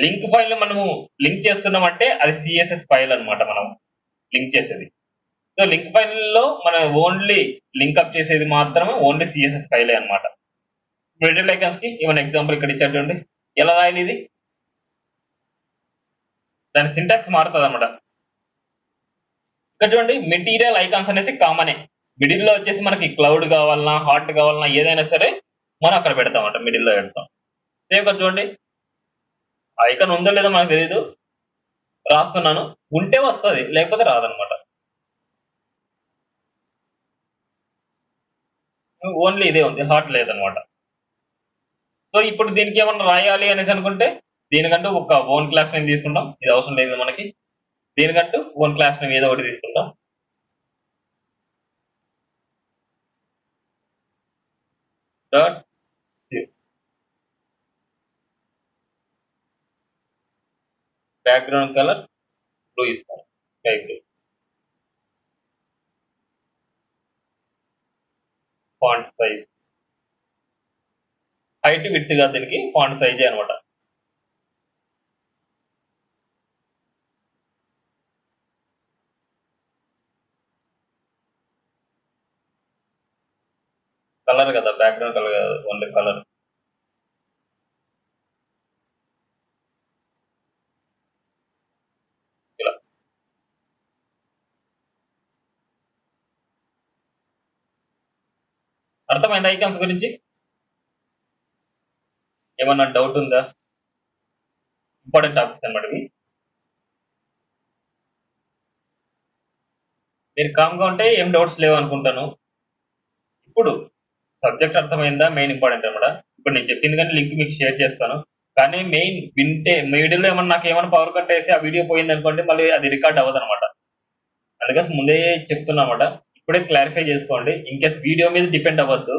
Speaker 1: లింక్ ఫైల్ మనము లింక్ చేస్తున్నామంటే అది సిఎస్ఎస్ ఫైల్ అన్నమాట మనం లింక్ చేసేది. సో లింక్ ఫైల్ లో మనం ఓన్లీ లింక్ అప్ చేసేది మాత్రమే ఓన్లీ సిఎస్ఎస్ ఫైలే అన్నమాట. మెటీరియల్ ఐకాన్స్ కి ఏమైనా ఎగ్జాంపుల్ ఇక్కడ ఇచ్చారు చూడండి. ఎలా రాయాలి ఇది, దాని సింటాక్స్ మారుతుంది అనమాట. ఇక్కడ చూడండి మెటీరియల్ ఐకాన్స్ అనేసి కామనే. మిడిల్ లో వచ్చేసి మనకి క్లౌడ్ కావాలన్నా హార్ట్ కావాలన్నా ఏదైనా సరే మనం అక్కడ పెడతాం అంట, మిడిల్ లో పెడతాం. సేమ్ ఇక్కడ చూడండి ఐకాన్ ఉందో లేదో మనకు తెలియదు, రాస్తున్నాను, ఉంటే వస్తుంది లేకపోతే రాదనమాట. ఓన్లీ ఇదే ఉంది, హార్ట్ లేదనమాట. సో ఇప్పుడు దీనికి ఏమన్నా రాయాలి అనేసి అనుకుంటే దీనికంటూ ఒక ఓన్ క్లాస్ నేమ్ తీసుకుంటాం, ఇది అవసరం లేదు మనకి. దీనికంటూ ఓన్ క్లాస్ నేమ్ ఏదో ఒకటి తీసుకుంటాం. డాట్ బ్యాక్గ్రౌండ్ కలర్ బ్లూ ఇస్తాం, sky blue. Font size height width గా దీనికి ఫాంట్ సైజే అనమాట. కలర్ కదా, బ్యాక్గ్రౌండ్ కలర్ కదా, ఓన్లీ కలర్. ఇలా అర్థమైంది ఐకాన్స్ గురించి? ఏమన్నా డౌట్ ఉందా? ఇంపార్టెంట్ టాపిక్స్ అనమాట ఇవి. మీరు కామ్గా ఉంటే ఏం డౌట్స్ లేవు అనుకుంటాను. ఇప్పుడు సబ్జెక్ట్ అర్థమైందా, మెయిన్ ఇంపార్టెంట్ అనమాట. ఇప్పుడు నేను చెప్పింది కానీ లింక్ మీకు షేర్ చేస్తాను. కానీ మెయిన్ వింటే మీడియోలో ఏమన్నా నాకు ఏమైనా పవర్ కట్ వేసి ఆ వీడియో పోయింది అనుకోండి, మళ్ళీ అది రికార్డ్ అవ్వదు అనమాట. అందుకోసం ముందే చెప్తున్నా అనమాట, ఇప్పుడే క్లారిఫై చేసుకోండి. ఇన్కేస్ వీడియో మీద డిపెండ్ అవ్వద్దు,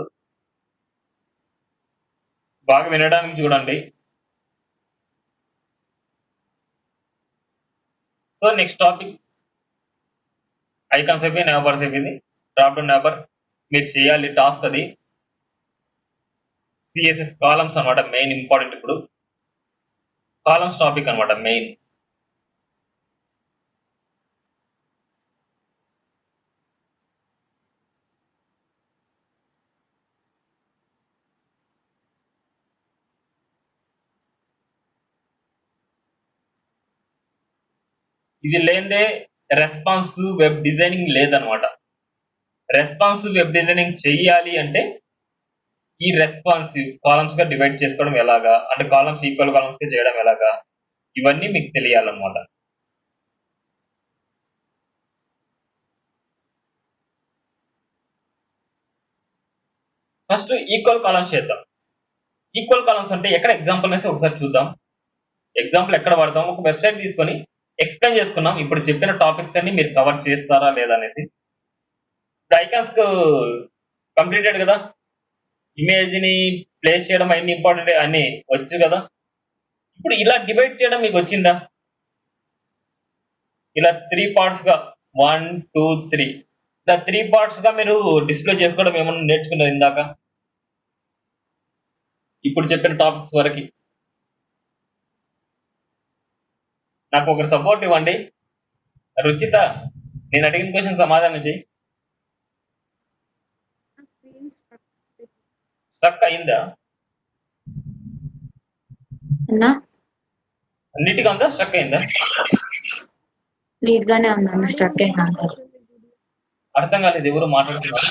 Speaker 1: బాగా వినడానికి చూడండి. సో నెక్స్ట్ టాపిక్ ఐకాన్స్ అయిపోయి నేబర్స్ అయిపోయింది. డ్రాప్ డౌన్ నేబర్ మీరు చేయాలి టాస్క్, అది సిఎస్ఎస్ కాలమ్స్ అనమాట మెయిన్ ఇంపార్టెంట్. ఇప్పుడు కాలమ్స్ టాపిక్ అనమాట మెయిన్. ఇది లేదే రెస్పాన్సివ్ వెబ్ డిజైనింగ్ లేదనమాట. రెస్పాన్సివ్ వెబ్ డిజైనింగ్ చెయ్యాలి అంటే ఈ రెస్పాన్సివ్ కాలమ్స్ గా డివైడ్ చేసుకోవడం ఎలాగా, అంటే కాలమ్స్ ఈక్వల్ కాలమ్స్ గా చేయడం ఎలాగా, ఇవన్నీ మీకు తెలియాలన్నమాట. ఫస్ట్ ఈక్వల్ కాలమ్స్ చేద్దాం. ఈక్వల్ కాలమ్స్ అంటే ఎక్కడ ఎగ్జాంపుల్ అనేసి ఒకసారి చూద్దాం. ఎగ్జాంపుల్ ఎక్కడ వాడతాం, ఒక వెబ్సైట్ తీసుకొని ఎక్స్ప్లెయిన్ చేసుకున్నాం. ఇప్పుడు చెప్పిన టాపిక్స్ అన్ని మీరు కవర్ చేస్తారా లేదా అనేసి. ఐకాన్స్ కంప్లీటెడ్ కదా, ఇమేజ్ ని ప్లేస్ చేయడం అన్ని ఇంపార్టెంట్ అన్ని వచ్చు కదా. ఇప్పుడు ఇలా డివైడ్ చేయడం మీకు వచ్చిందా? ఇలా 3 పార్ట్స్ గా 1, 2, 3 ఇలా 3 పార్ట్స్ గా మీరు డిస్ప్లే చేసుకోవడం ఏమన్నా నేర్చుకున్నారు ఇందాక ఇప్పుడు చెప్పిన టాపిక్స్ వరకు? నాకు ఒకరు సపోర్ట్ ఇవ్వండి. రుచిత, నేను అడిగిన క్వశ్చన్ సమాధానం చెయ్యి. స్టక్ అయిందా?
Speaker 2: అన్నా
Speaker 1: నీట్గా ఉందా, స్టక్ అయిందా?
Speaker 2: నీట్ గానే ఉందన్న, స్ట్రక్ అయినా
Speaker 1: అర్థం కాలేదు, ఎవరు మాట్లాడుతున్నారు?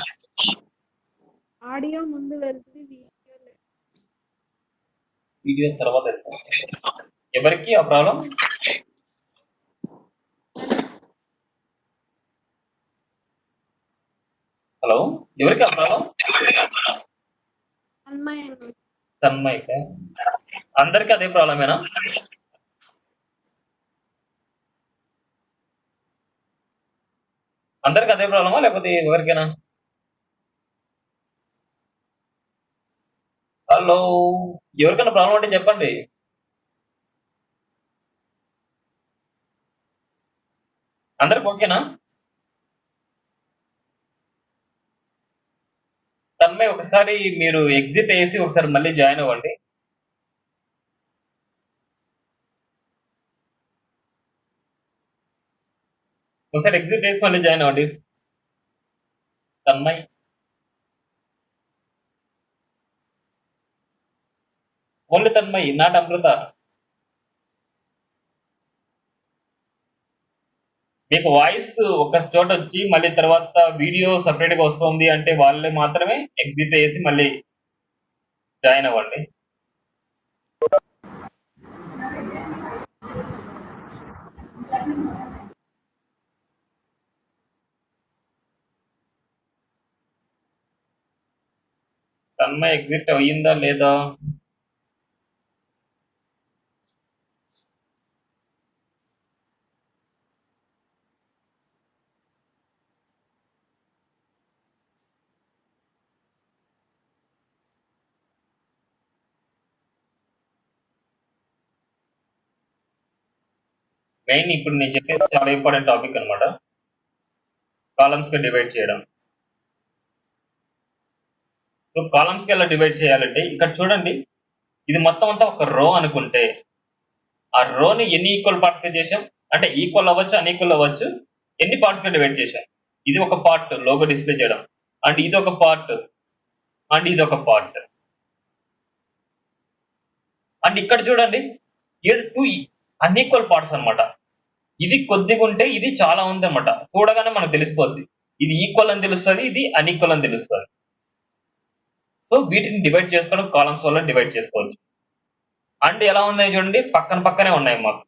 Speaker 4: ఆడియో ముందు వెళ్తుంది,
Speaker 1: వీడియో తర్వాత వెళ్తాం. ఎవరికి ఆ ప్రాబ్లం? హలో, ఎవరికి ఆ ప్రాబ్లం? తన్మయ్య, అందరికి అదే ప్రాబ్లమేనా? అందరికి అదే ప్రాబ్లమా లేకపోతే ఎవరికైనా? హలో, ఎవరికైనా ప్రాబ్లం అంటే చెప్పండి. అందరికి ఓకేనా? తన్మయ్య, ఒకసారి మీరు ఎగ్జిట్ వేసి ఒకసారి మళ్ళీ జాయిన్ అవ్వండి. ఒకసారి ఎగ్జిట్ వేసి మళ్ళీ జాయిన్ అవ్వండి. తన్మయ్, ఓన్లీ తన్మయ్, నాట్ అమృత. మీకు వాయిస్ ఒక చోట వచ్చి మళ్ళీ తర్వాత వీడియో సపరేట్ గా వస్తుంది అంటే వాళ్ళే మాత్రమే ఎగ్జిట్ వేసి మళ్ళీ జాయిన్ అవ్వండి. తన్మయ్ ఎగ్జిట్ అయ్యిందా లేదా? మెయిన్ ఇప్పుడు నేను చెప్పేది చాలా ఇంపార్టెంట్ టాపిక్ అనమాట, కాలమ్స్ గా డివైడ్ చేయడం. సో కాలమ్స్ కి ఎలా డివైడ్ చేయాలంటే ఇక్కడ చూడండి, ఇది మొత్తం అంతా ఒక రో అనుకుంటే ఆ రోని ఎన్ని ఈక్వల్ పార్ట్స్ గా చేసాం అంటే ఈక్వల్ అవ్వచ్చు, అన్ఈక్వల్ అవ్వచ్చు, ఎన్ని పార్ట్స్ గా డివైడ్ చేసాం. ఇది ఒక పార్ట్ లోగో డిస్ప్లే చేయడం, అండ్ ఇది ఒక పార్ట్, అండ్ ఇది ఒక పార్ట్. అండ్ ఇక్కడ చూడండి, టూ అన్ఈక్వల్ పార్ట్స్ అన్నమాట. ఇది కొద్దిగా ఉంటే ఇది చాలా ఉంది అనమాట, చూడగానే మనకు తెలిసిపోద్ది ఇది ఈక్వల్ అని తెలుస్తుంది, ఇది అన్ఈక్వల్ అని తెలుస్తుంది. సో వీటిని డివైడ్ చేసుకోవడం కాలమ్స్ వల్ల డివైడ్ చేసుకోవచ్చు. అండ్ ఎలా ఉన్నాయి చూడండి, పక్కన పక్కనే ఉన్నాయి మాకు.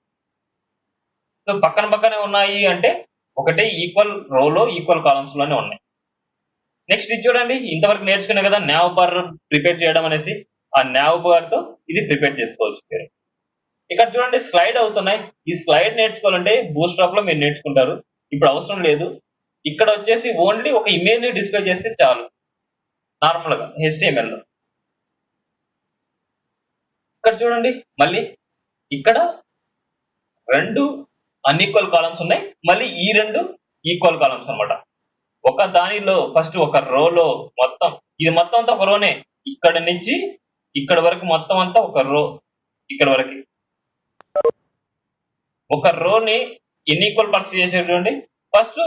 Speaker 1: సో పక్కన పక్కనే ఉన్నాయి అంటే ఒకటే ఈక్వల్ రోలో ఈక్వల్ కాలమ్స్ లోనే ఉన్నాయి. నెక్స్ట్ ఇది చూడండి, ఇంతవరకు నేర్చుకునే కదా నావ్ బార్ ప్రిపేర్ చేయడం అనేసి, ఆ నావ్ బార్ తో ఇది ప్రిపేర్ చేసుకోవచ్చు మీరు. ఇక్కడ చూడండి స్లైడ్ అవుతున్నాయి, ఈ స్లైడ్ నేర్చుకోవాలంటే బూస్ట్రాప్ లో మీరు నేర్చుకుంటారు, ఇప్పుడు అవసరం లేదు. ఇక్కడ వచ్చేసి ఓన్లీ ఒక ఇమేజ్ ని డిస్ప్లే చేస్తే చాలు, నార్మల్ గా HTML లో. ఇక్కడ చూడండి మళ్ళీ ఇక్కడ 2 అన్ఈక్వల్ కాలమ్స్ ఉన్నాయి, మళ్ళీ ఈ 2 ఈక్వల్ కాలమ్స్ అన్నమాట. ఒక దానిలో ఫస్ట్ ఒక రోలో మొత్తం, ఇది మొత్తం అంతా ఒక రోనే, ఇక్కడ నుంచి ఇక్కడ వరకు మొత్తం అంతా ఒక రో. ఇక్కడ వరకు ఒక రోని ఎన్ని ఈక్వల్ పార్ట్స్ చేశారు చూడండి, ఫస్ట్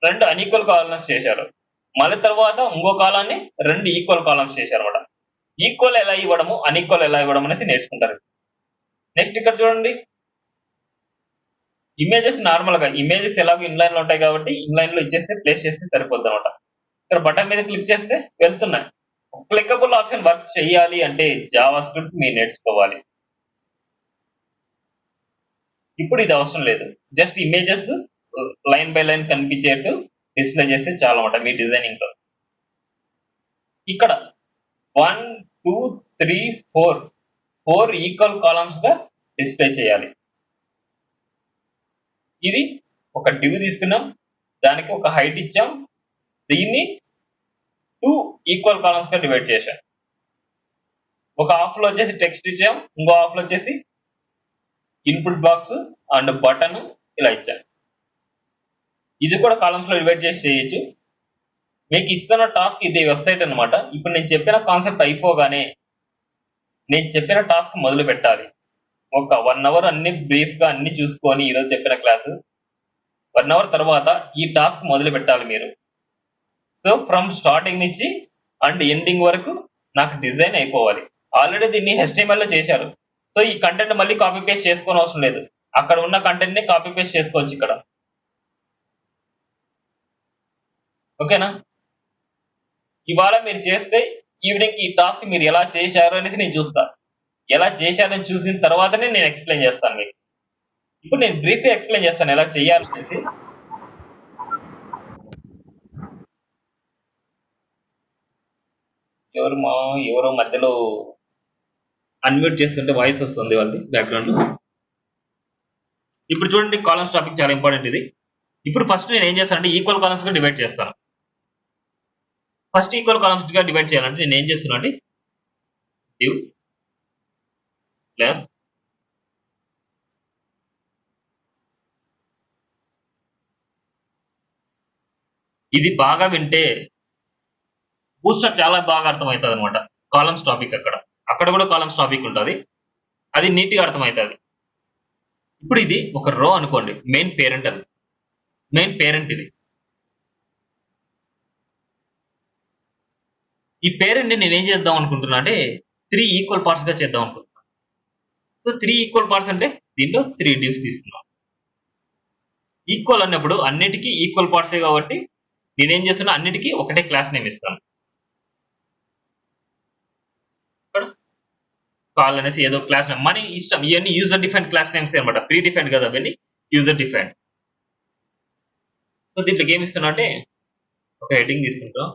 Speaker 1: 2 అన్ఈక్వల్ కాలమ్స్ చేశారు, మళ్ళీ తర్వాత ఇంకో కాలాన్ని 2 ఈక్వల్ కాలమ్స్ చేశారు అనమాట. ఈక్వల్ ఎలా ఇవ్వడము, అన్ఈక్వల్ ఎలా ఇవ్వడం అనేసి నేర్చుకుంటారు. నెక్స్ట్ ఇక్కడ చూడండి, ఇమేజెస్ నార్మల్ గా ఇమేజెస్ ఎలాగో ఇన్లైన్ లో ఉంటాయి కాబట్టి ఇన్లైన్ లో ఇచ్చేస్తే ప్లేస్ చేస్తే సరిపోద్ది అనమాట. ఇక్కడ బటన్ మీద క్లిక్ చేస్తే వెళ్తున్నాయి. క్లికబుల్ ఆప్షన్ వర్క్ చేయాలి అంటే జావా స్క్రిప్ట్ మీరు నేర్చుకోవాలి. ఇప్పుడు ఇది అవసరం లేదు, just images line by line కనిపించేట్టు డిస్ప్లే చేస్తే చాలా అనమాట మీ డిజైనింగ్ లో. ఇక్కడ 1, 2, 3, 4 ఈక్వల్ కాలమ్స్ గా డిస్ప్లే చేయాలి. ఇది ఒక డివ్ తీసుకున్నాం, దానికి ఒక హైట్ ఇచ్చాం, దీన్ని 2 ఈక్వల్ కాలమ్స్ గా డివైడ్ చేశాం. ఒక హాఫ్ లో వచ్చేసి టెక్స్ట్ ఇచ్చాం, ఇంకో హాఫ్ లో వచ్చేసి ఇన్పుట్ బాక్స్ అండ్ బటన్ ఇలా ఇచ్చాం. ఇది కూడా కాలమ్స్ లో డివైడ్ చేసి చేయొచ్చు. మీకు ఇస్తున్న టాస్క్ ఇది వెబ్సైట్ అన్నమాట. ఇప్పుడు నేను చెప్పిన కాన్సెప్ట్ అయిపోగానే నేను చెప్పిన టాస్క్ మొదలు పెట్టాలి. ఒక 1 అవర్ అన్ని బ్రీఫ్ గా అన్ని చూసుకొని ఈరోజు చెప్పిన క్లాసు 1 అవర్ తర్వాత ఈ టాస్క్ మొదలు పెట్టాలి మీరు. సో ఫ్రమ్ స్టార్టింగ్ నుంచి అండ్ ఎండింగ్ వరకు నాకు డిజైన్ అయిపోవాలి. ఆల్రెడీ దీన్ని HTML లో చేశారు. సో ఈ కంటెంట్ మళ్ళీ కాపీ పేస్ట్ చేసుకోని అవసరం లేదు. అక్కడ ఉన్న కంటెంట్ ని కాపీ పేస్ట్ చేసుకోవచ్చు ఇక్కడ. ఓకేనా? ఇవాళ మీరు చేస్తే ఈవినింగ్ ఈ టాస్క్ మీరు ఎలా చేశారు అనేసి నేను చూస్తా. ఎలా చేశారని చూసిన తర్వాతనే నేను ఎక్స్ప్లెయిన్ చేస్తాను మీకు. ఇప్పుడు నేను బ్రీఫ్ ఎక్స్ప్లెయిన్ చేస్తాను ఎలా చేయాలనేసి. ఎవరో మధ్యలో అన్మ్యూట్ చేస్తుంటే వాయిస్ వస్తుంది వాళ్ళది బ్యాక్గ్రౌండ్ లో. ఇప్పుడు చూడండి, కాలమ్స్ టాపిక్ చాలా ఇంపార్టెంట్ ఇది. ఇప్పుడు ఫస్ట్ నేను ఏం చేస్తానంటే ఈక్వల్ కాలమ్స్ గా డివైడ్ చేస్తాను. ఫస్ట్ ఈక్వల్ కాలమ్స్ గా డివైడ్ చేయాలంటే నేను ఏం చేస్తున్నా అంటే div ప్లస్ ఇది బాగా వింటే బూస్టర్ చాలా బాగా అర్థమవుతుంది అనమాట. కాలమ్స్ టాపిక్ అక్కడ కూడా కాలమ్స్ టాపిక్ ఉంటుంది. అది నీట్ గా అర్థమవుతుంది. ఇప్పుడు ఇది ఒక రో అనుకోండి, మెయిన్ పేరెంట్ ఇది. ఈ పేరెంట్ ని నేను ఏం చేద్దాం అనుకుంటున్నా అంటే 3 ఈక్వల్ పార్ట్స్ గా చేద్దాం అనుకుంటున్నా. సో 3 ఈక్వల్ పార్ట్స్ అంటే దీంట్లో 3 divs తీసుకున్నాం. ఈక్వల్ అన్నప్పుడు అన్నిటికీ ఈక్వల్ పార్ట్సే కాబట్టి నేనేం చేస్తున్నా, అన్నిటికీ ఒకటే క్లాస్ నేమ్ ఇస్తాను. ఇక్కడ కాల్ అనేసి ఏదో క్లాస్ నేమ్ మన ఇష్టం. ఇవన్నీ యూజర్ డిఫైన్ క్లాస్ నేమ్స్ అనమాట. ప్రీ డిఫైన్ కదా అవన్నీ, యూజర్ డిఫైన్. సో దీంట్లో ఏమి ఇస్తున్నా అంటే ఒక హెడ్డింగ్ తీసుకుంటాం.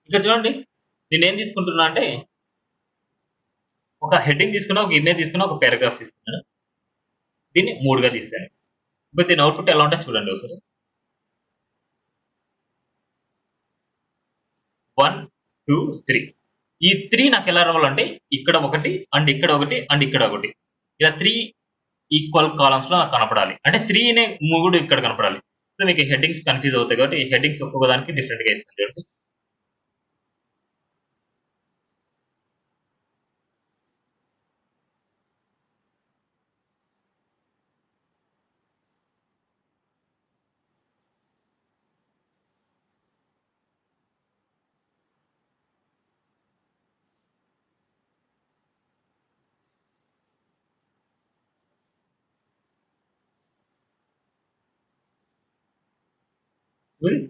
Speaker 1: ఇక్కడ చూడండి, నేనేం తీసుకుంటున్నా అంటే ఒక హెడ్డింగ్ తీసుకున్నా, ఒక ఇమేజ్ తీసుకున్నా, ఒక పారాగ్రాఫ్ తీసుకున్నాను. దీన్ని 3గా తీసాను. ఇప్పుడు దీని అవుట్పుట్ ఎలా ఉంటుందో చూడండి ఒకసారి. 1 2 3. ఈ 3 నాకు ఎలా రావాలంటే ఇక్కడ ఒకటి అండ్ ఇక్కడ ఒకటి అండ్ ఇక్కడ ఒకటి, ఇలా 3 ఈక్వల్ కాలమ్స్ లో నాకు కనపడాలి. అంటే 3 3 ఇక్కడ కనపడాలి. సో మీకు హెడ్డింగ్స్ కన్ఫ్యూజ్ అవుతాయి కాబట్టి హెడ్డింగ్స్ ఒక్కొక్క దానికి డిఫరెంట్ గా ఇస్తాను చూడండి.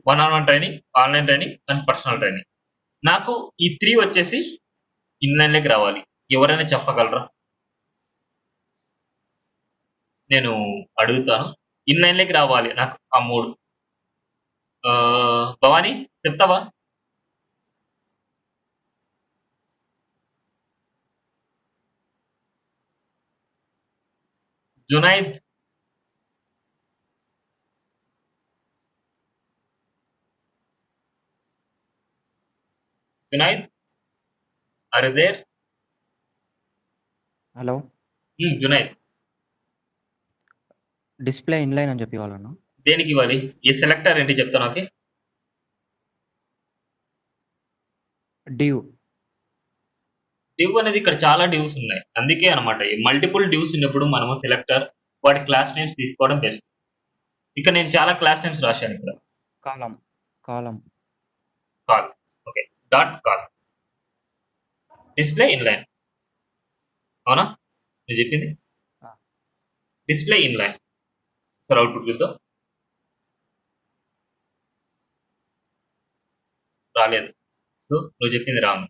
Speaker 1: One training, online training and personal training. నాకు ఈ 3 వచ్చేసి ఇన్లైన్ లోకి రావాలి. ఎవరైనా చెప్పగలరా? నేను అడుగుతాను. ఇన్లైన్ లోకి రావాలి నాకు ఆ 3. భవానీ చెప్తావా? Junaid, Junaid, are there?
Speaker 5: Hello
Speaker 1: Junaid,
Speaker 5: display inline అని చెప్పి వాళ్ళను
Speaker 1: దేనికి ఇవ్వాలి? ఈ సెలెక్టర్ ఏంటి చెప్తాను. ఓకే,
Speaker 5: డివ్
Speaker 1: డివ్ అనేది ఇక్కడ చాలా డివ్స్ ఉన్నాయి, అందుకే అనమాట మల్టిపుల్ డివ్స్ ఉన్నప్పుడు మనము సెలెక్టర్ వాటి క్లాస్ నేమ్స్ తీసుకోవడం బెస్ట్. ఇక్కడ నేను చాలా క్లాస్ నేమ్స్ రాశాను. ఇక్కడ
Speaker 5: కాలం కాలం
Speaker 1: call, okay, dot call, display inline, అవునా నేను చెప్పింది?
Speaker 5: ఆ.
Speaker 1: Display inline. సార్ అవుట్పుట్ చూద్దాం. రాలేదు. సో నువ్వు చెప్పింది రాంగ్.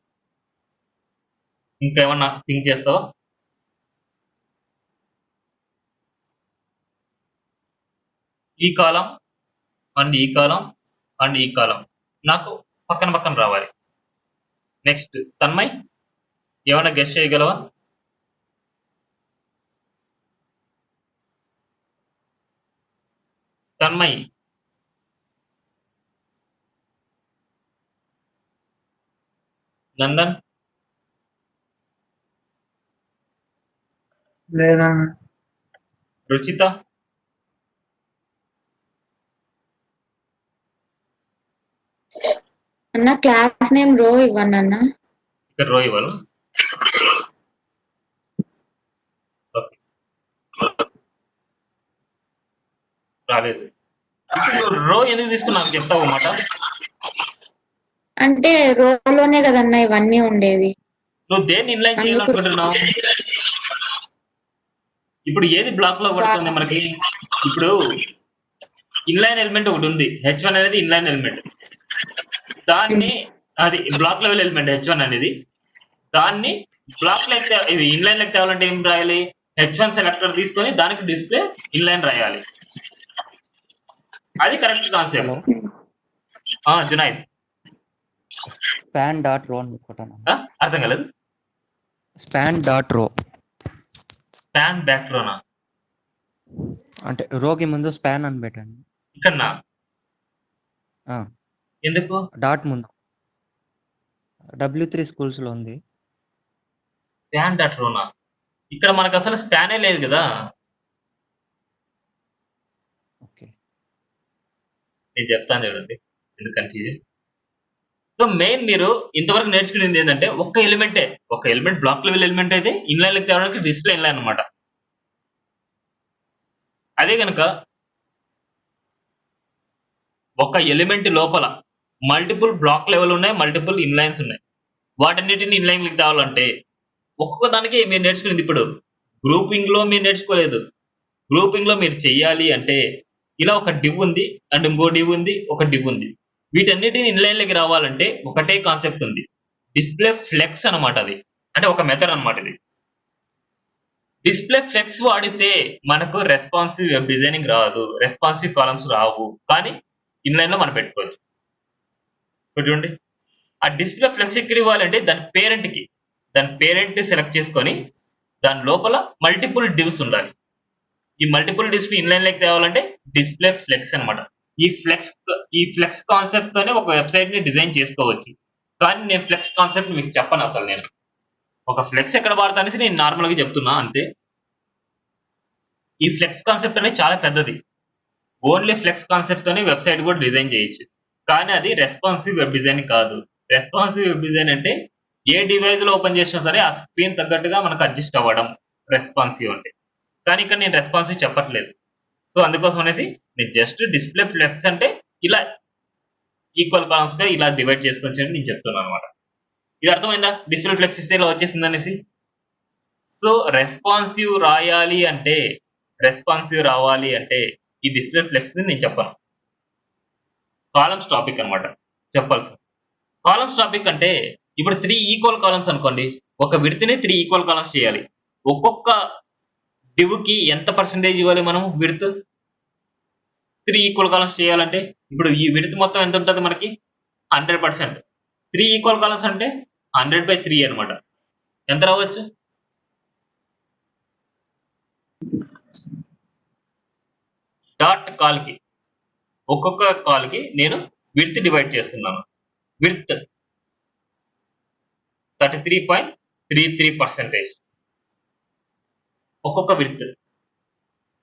Speaker 1: ఇంకేమన్నా థింక్ చేస్తావా? ఈ కాలం అండ్ ఈ కాలం అండ్ ఈ కాలం నాకు పక్కన పక్కన రావాలి. నెక్స్ట్ తన్మయ్, ఏమైనా గెస్ట్ చేయగలవా? తన్మయ్, నందన్,
Speaker 3: లేదన్న.
Speaker 1: రుచిత,
Speaker 2: అన్న క్లాస్ నేమ్ రో ఇవ్వండి అన్న.
Speaker 1: ఇక్కడ రో ఇవ్వాలి. ఓకే, రాలేదు. ఇప్పుడు రో ఎందుకు తీసుకున్నాను చెప్తావు అన్నమాట.
Speaker 2: అంటే రోలోనే కదన్న ఇవన్నీ ఉండేది.
Speaker 1: నువ్వు దేన్ని ఇన్లైన్ చేయాలనుకుంటున్నావు? ఇప్పుడు ఏది బ్లాక్ లో పడుతుంది మనకి? ఇప్పుడు ఇన్లైన్ ఎలిమెంట్ ఒకటి ఉంది, H1 అనేది ఇన్లైన్ ఎలిమెంట్. దాన్ని అది బ్లాక్ లెవెల్ ఎలిమెంట్ H1 అనేది. దాన్ని బ్లాక్ లెక్క ఇది ఇన్లైన్ లెక్క తేవాలంటే ఏం రాయాలి? H1 సెలెక్టర్ తీసుకొని దానికి డిస్ప్లే ఇన్లైన్ రాయాలి. అది correct concept.
Speaker 5: Hello
Speaker 1: Junaid,
Speaker 5: span dot రో అని కొట్టాను.
Speaker 1: అర్థం కాలేదు.
Speaker 5: స్పాన్ డాట్ రో
Speaker 1: స్పాన్ బ్యాక్ రోనా?
Speaker 5: అంటే రోకి ముందు స్పాన్ అని పెట్టండి.
Speaker 1: ఇక్కడనా?
Speaker 5: ఆ,
Speaker 1: ఎందుకు?
Speaker 5: డాట్ ముందు W3 స్కూల్స్ లో ఉంది.
Speaker 1: Span dot రోనా? ఇక్కడ మనకు అసలు స్పానే లేదు కదా.
Speaker 5: ఓకే,
Speaker 1: నేను చెప్తాను చూడండి ఎందుకు కన్ఫ్యూజన్. సో మెయిన్ మీరు ఇంతవరకు నేర్చుకునేది ఏంటంటే ఒక ఎలిమెంట్ బ్లాక్ లెవెల్ ఎలిమెంట్ అయితే ఇన్లైన్ లెక్క తేవడానికి డిస్ప్లే ఇన్లైన్ అనమాట. అదే కనుక ఒక ఎలిమెంట్ లోపల మల్టిపుల్ బ్లాక్ లెవెల్ ఉన్నాయి, మల్టిపుల్ ఇన్లైన్స్ ఉన్నాయి. వాటన్నిటిని ఇన్లైన్ లెక్క తేవాలంటే ఒక్కొక్క దానికి మీరు నేర్చుకునేది ఇప్పుడు గ్రూపింగ్ లో మీరు నేర్చుకోలేదు. గ్రూపింగ్ లో మీరు చెయ్యాలి అంటే ఇలా ఒక డివ్ ఉంది అండ్ ఇంకో డివ్ ఉంది, ఒక డివ్ ఉంది. వీటన్నిటిని ఇన్లైన్ లకి రావాలంటే ఒకటే కాన్సెప్ట్ ఉంది, డిస్ప్లే ఫ్లెక్స్ అనమాట. అది అంటే ఒక మెథడ్ అనమాట. ఇది డిస్ప్లే ఫ్లెక్స్ వాడితే మనకు రెస్పాన్సివ్ వెబ్ డిజైనింగ్ రాదు, రెస్పాన్సివ్ కాలమ్స్ రావు, కానీ ఇన్లైన్ లో మనం పెట్టుకోవచ్చు. ఇప్పుడు చూడండి, ఆ డిస్ప్లే ఫ్లెక్స్ ఎక్కడ ఇవ్వాలంటే దాని పేరెంట్ సెలెక్ట్ చేసుకొని దాని లోపల మల్టిపుల్ డివ్స్ ఉండాలి. ఈ మల్టిపుల్ డివ్స్ ఇన్లైన్ లెక్క తేవాలంటే డిస్ప్లే ఫ్లెక్స్ అనమాట. ఈ ఫ్లెక్స్ కాన్సెప్ట్ తోనే ఒక వెబ్సైట్ ని డిజైన్ చేసుకోవచ్చు. కానీ నేను ఫ్లెక్స్ కాన్సెప్ట్ మీకు చెప్పను అసలు. నేను ఒక ఫ్లెక్స్ ఎక్కడ వాడతా అనేసి నేను నార్మల్ గా చెప్తున్నా అంతే. ఈ ఫ్లెక్స్ కాన్సెప్ట్ అనేది చాలా పెద్దది. ఓన్లీ ఫ్లెక్స్ కాన్సెప్ట్ తోనే వెబ్సైట్ కూడా డిజైన్ చేయొచ్చు, కానీ అది రెస్పాన్సివ్ వెబ్ డిజైన్ కాదు. రెస్పాన్సివ్ వెబ్ డిజైన్ అంటే ఏ డివైస్ లో ఓపెన్ చేసినా సరే ఆ స్క్రీన్ తగ్గట్టుగా మనకు అడ్జస్ట్ అవ్వడం రెస్పాన్సివ్ అంటే. కానీ ఇక్కడ నేను రెస్పాన్సివ్ చెప్పట్లేదు. సో అందుకోసం అనేసి నేను జస్ట్ డిస్ప్లే ఫ్లెక్స్ అంటే ఇలా ఈక్వల్ కాలమ్స్ గా ఇలా డివైడ్ చేసుకొని నేను చెప్తున్నాను అనమాట. ఇది అర్థమైందా? డిస్ప్లే ఫ్లెక్స్ ఇస్తే ఇలా వచ్చేసింది అనేసి. సో రెస్పాన్సివ్ రావాలి అంటే ఈ డిస్ప్లే ఫ్లెక్స్ ని నేను చెప్పను. కాలమ్స్ టాపిక్ అనమాట చెప్పాల్సి. కాలమ్స్ టాపిక్ అంటే ఇప్పుడు 3 ఈక్వల్ కాలమ్స్ అనుకోండి, ఒక విడ్త్ ని 3 ఈక్వల్ కాలమ్స్ చేయాలి. ఒక్కొక్క div కి ఎంత పర్సెంటేజ్ ఇవ్వాలి మనం? విడ్త్ 3 ఈక్వల్ కాలమ్స్ చేయాలంటే ఇప్పుడు ఈ విడ్త్ మొత్తం ఎంత ఉంటుంది మనకి? 100%. 3 ఈక్వల్ కాలమ్స్ అంటే 100/3 అనమాట. ఎంత రావచ్చు? డాట్ కాల్కి ఒక్కొక్క కాల్కి నేను విడ్త్ డివైడ్ చేస్తున్నాను. విడ్త్ 33.33% ఒక్కొక్క విడ్త్.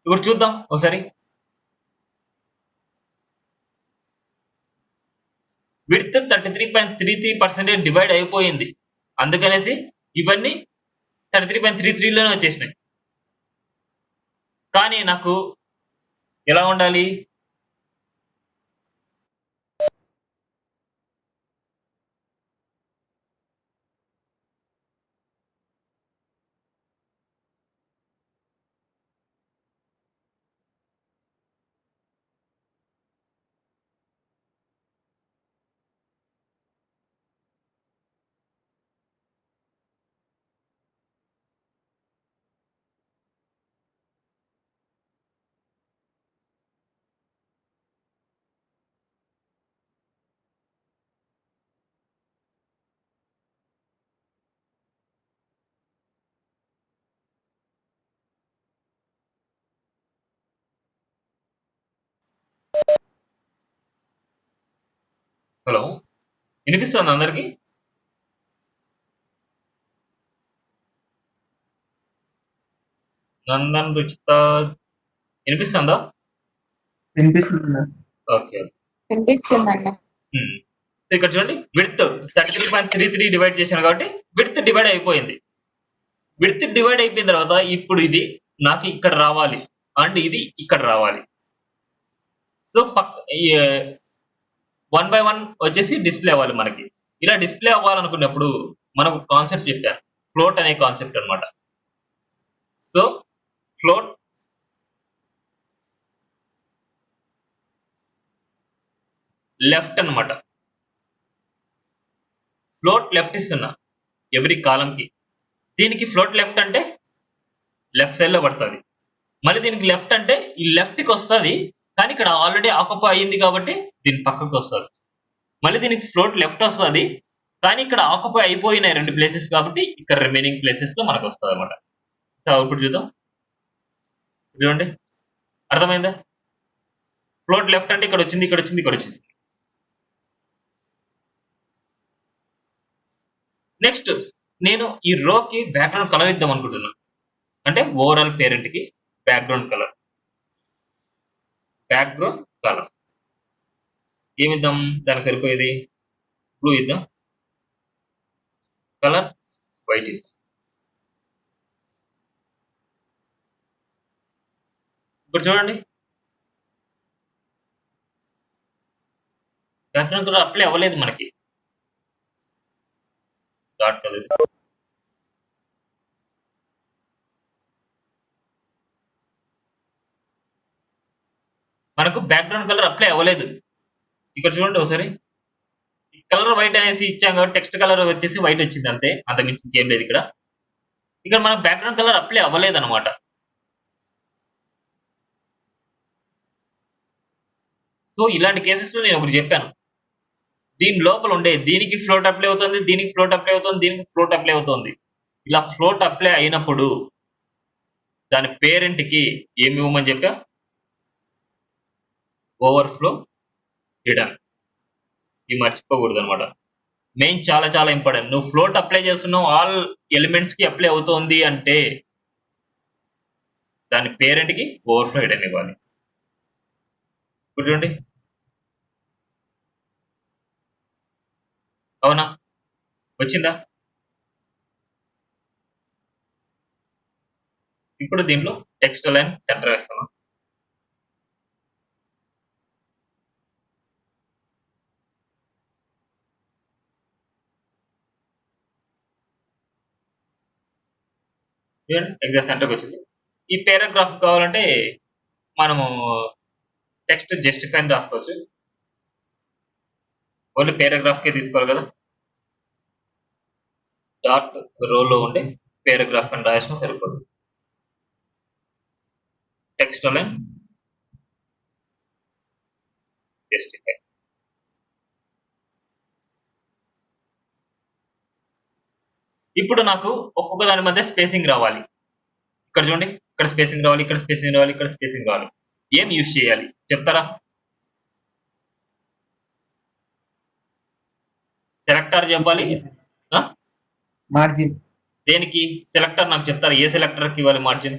Speaker 1: ఇప్పుడు చూద్దాం ఒకసారి. విడ్త్ 33.33% డివైడ్ అయిపోయింది. అందుకనేసి ఇవన్నీ 33.33లోనే వచ్చేసినాయి. కానీ నాకు ఎలా ఉండాలి? హలో, వినిపిస్తుందా అందరికి? నందన్, రుచిత వినిపిస్తుందా?
Speaker 3: వినిపిస్తుంది.
Speaker 1: ఓకే.
Speaker 2: వినిపిస్తుందన్న.
Speaker 1: సో ఇక్కడ చూడండి, విడ్త్ 33.33 డివైడ్ చేశాను కాబట్టి విడ్త్ డివైడ్ అయిపోయింది. విడ్త్ డివైడ్ అయిపోయిన తర్వాత ఇప్పుడు ఇది నాకు ఇక్కడ రావాలి అండ్ ఇది ఇక్కడ రావాలి. సో వన్ బై వన్ వచ్చేసి డిస్ప్లే అవ్వాలి మనకి. ఇలా డిస్ప్లే అవ్వాలనుకున్నప్పుడు మనకు కాన్సెప్ట్ చెప్పాను, ఫ్లోట్ అనే కాన్సెప్ట్ అన్నమాట. సో ఫ్లోట్ లెఫ్ట్ అన్నమాట. ఫ్లోట్ లెఫ్ట్ ఇస్తున్నా ఎవ్రీ కాలంకి. దీనికి ఫ్లోట్ లెఫ్ట్ అంటే లెఫ్ట్ సైడ్ లో పడుతుంది. మళ్ళీ దీనికి లెఫ్ట్ అంటే ఈ లెఫ్ట్ కి వస్తుంది, కానీ ఇక్కడ ఆల్రెడీ ఆక్యుపై అయ్యింది కాబట్టి దీని పక్కకు వస్తుంది. మళ్ళీ దీనికి ఫ్లోట్ లెఫ్ట్ వస్తుంది, కానీ ఇక్కడ ఆక్యుపై అయిపోయినాయి 2 ప్లేసెస్ కాబట్టి ఇక్కడ రిమైనింగ్ ప్లేసెస్ లో మనకు వస్తుంది అనమాట. సో ఇప్పుడు చూద్దాం. చూడండి, అర్థమైందా? ఫ్లోట్ లెఫ్ట్ అంటే ఇక్కడ వచ్చింది, ఇక్కడ వచ్చింది, ఇక్కడ వచ్చేసింది. నెక్స్ట్ నేను ఈ రోకి బ్యాక్గ్రౌండ్ కలర్ ఇద్దాం అనుకుంటున్నాను. అంటే ఓవరాల్ పేరెంట్ కి బ్యాక్గ్రౌండ్ కలర్ ఏమిద్దాం? దానికి సరిపోయేది బ్లూ ఇద్దాం. కలర్ వైట్ ఇద్దాం. ఇప్పుడు చూడండి, బ్యాక్గ్రౌండ్ కలర్ అప్లై అవ్వలేదు మనకి. డాట్ కలర్ మనకు బ్యాక్గ్రౌండ్ కలర్ అప్లై అవ్వలేదు. ఇక్కడ చూడండి ఒకసారి, కలర్ వైట్ అనేసి ఇచ్చాం కాబట్టి టెక్స్ట్ కలర్ వచ్చేసి వైట్ వచ్చింది అంతే, అంతకుమించి ఇంకేం లేదు. ఇక్కడ మనకు బ్యాక్గ్రౌండ్ కలర్ అప్లై అవ్వలేదు అనమాట. సో ఇలాంటి కేసెస్ లో నేను ఒకటి చెప్పాను, దీని లోపల ఉండే దీనికి ఫ్లోట్ అప్లై అవుతుంది, దీనికి ఫ్లోట్ అప్లై అవుతుంది, దీనికి ఫ్లోట్ అప్లై అవుతుంది. ఇలా ఫ్లోట్ అప్లై అయినప్పుడు దాని పేరెంట్ కి ఏమి ఇవ్వమని చెప్పా? Overflow hidden. ఇవి మర్చిపోకూడదు అనమాట. మెయిన్ చాలా చాలా ఇంపార్టెంట్. నువ్వు ఫ్లోట్ అప్లై చేస్తున్నావు, ఆల్ ఎలిమెంట్స్ కి అప్లై అవుతుంది అంటే దాని పేరెంట్ కి ఓవర్ఫ్లో హిడెన్ ఇవ్వాలి. ఇప్పుడు చూడండి, అవునా? వచ్చిందా? ఇప్పుడు దీంట్లో టెక్స్ట్ లైన్ సెంటర్ వేస్తాను. ఎగ్జాక్ట్ సెంటర్కి వచ్చింది. ఈ పారాగ్రాఫ్ కావాలంటే మనము టెక్స్ట్ జస్టిఫై అని రాసుకోవచ్చు. ఓన్లీ పారాగ్రాఫ్ కే తీసుకోవాలి కదా. డాట్ రోలో ఉండే పారాగ్రాఫ్ అని రాసినా సరిపోతుంది. Text line justify. ఇప్పుడు నాకు ఒక్కొక్క దాని మధ్య స్పేసింగ్ రావాలి. ఇక్కడ చూడండి, ఇక్కడ స్పేసింగ్ రావాలి, ఇక్కడ స్పేసింగ్ రావాలి, ఇక్కడ స్పేసింగ్ రావాలి. ఏం యూజ్ చేయాలి చెప్తారా? సెలెక్టర్ చెప్పాలి. ఆ?
Speaker 3: మార్జిన్.
Speaker 1: దేనికి సెలెక్టర్ నాకు చెప్తారా? ఏ సెలెక్టర్కి ఇవ్వాలి margin?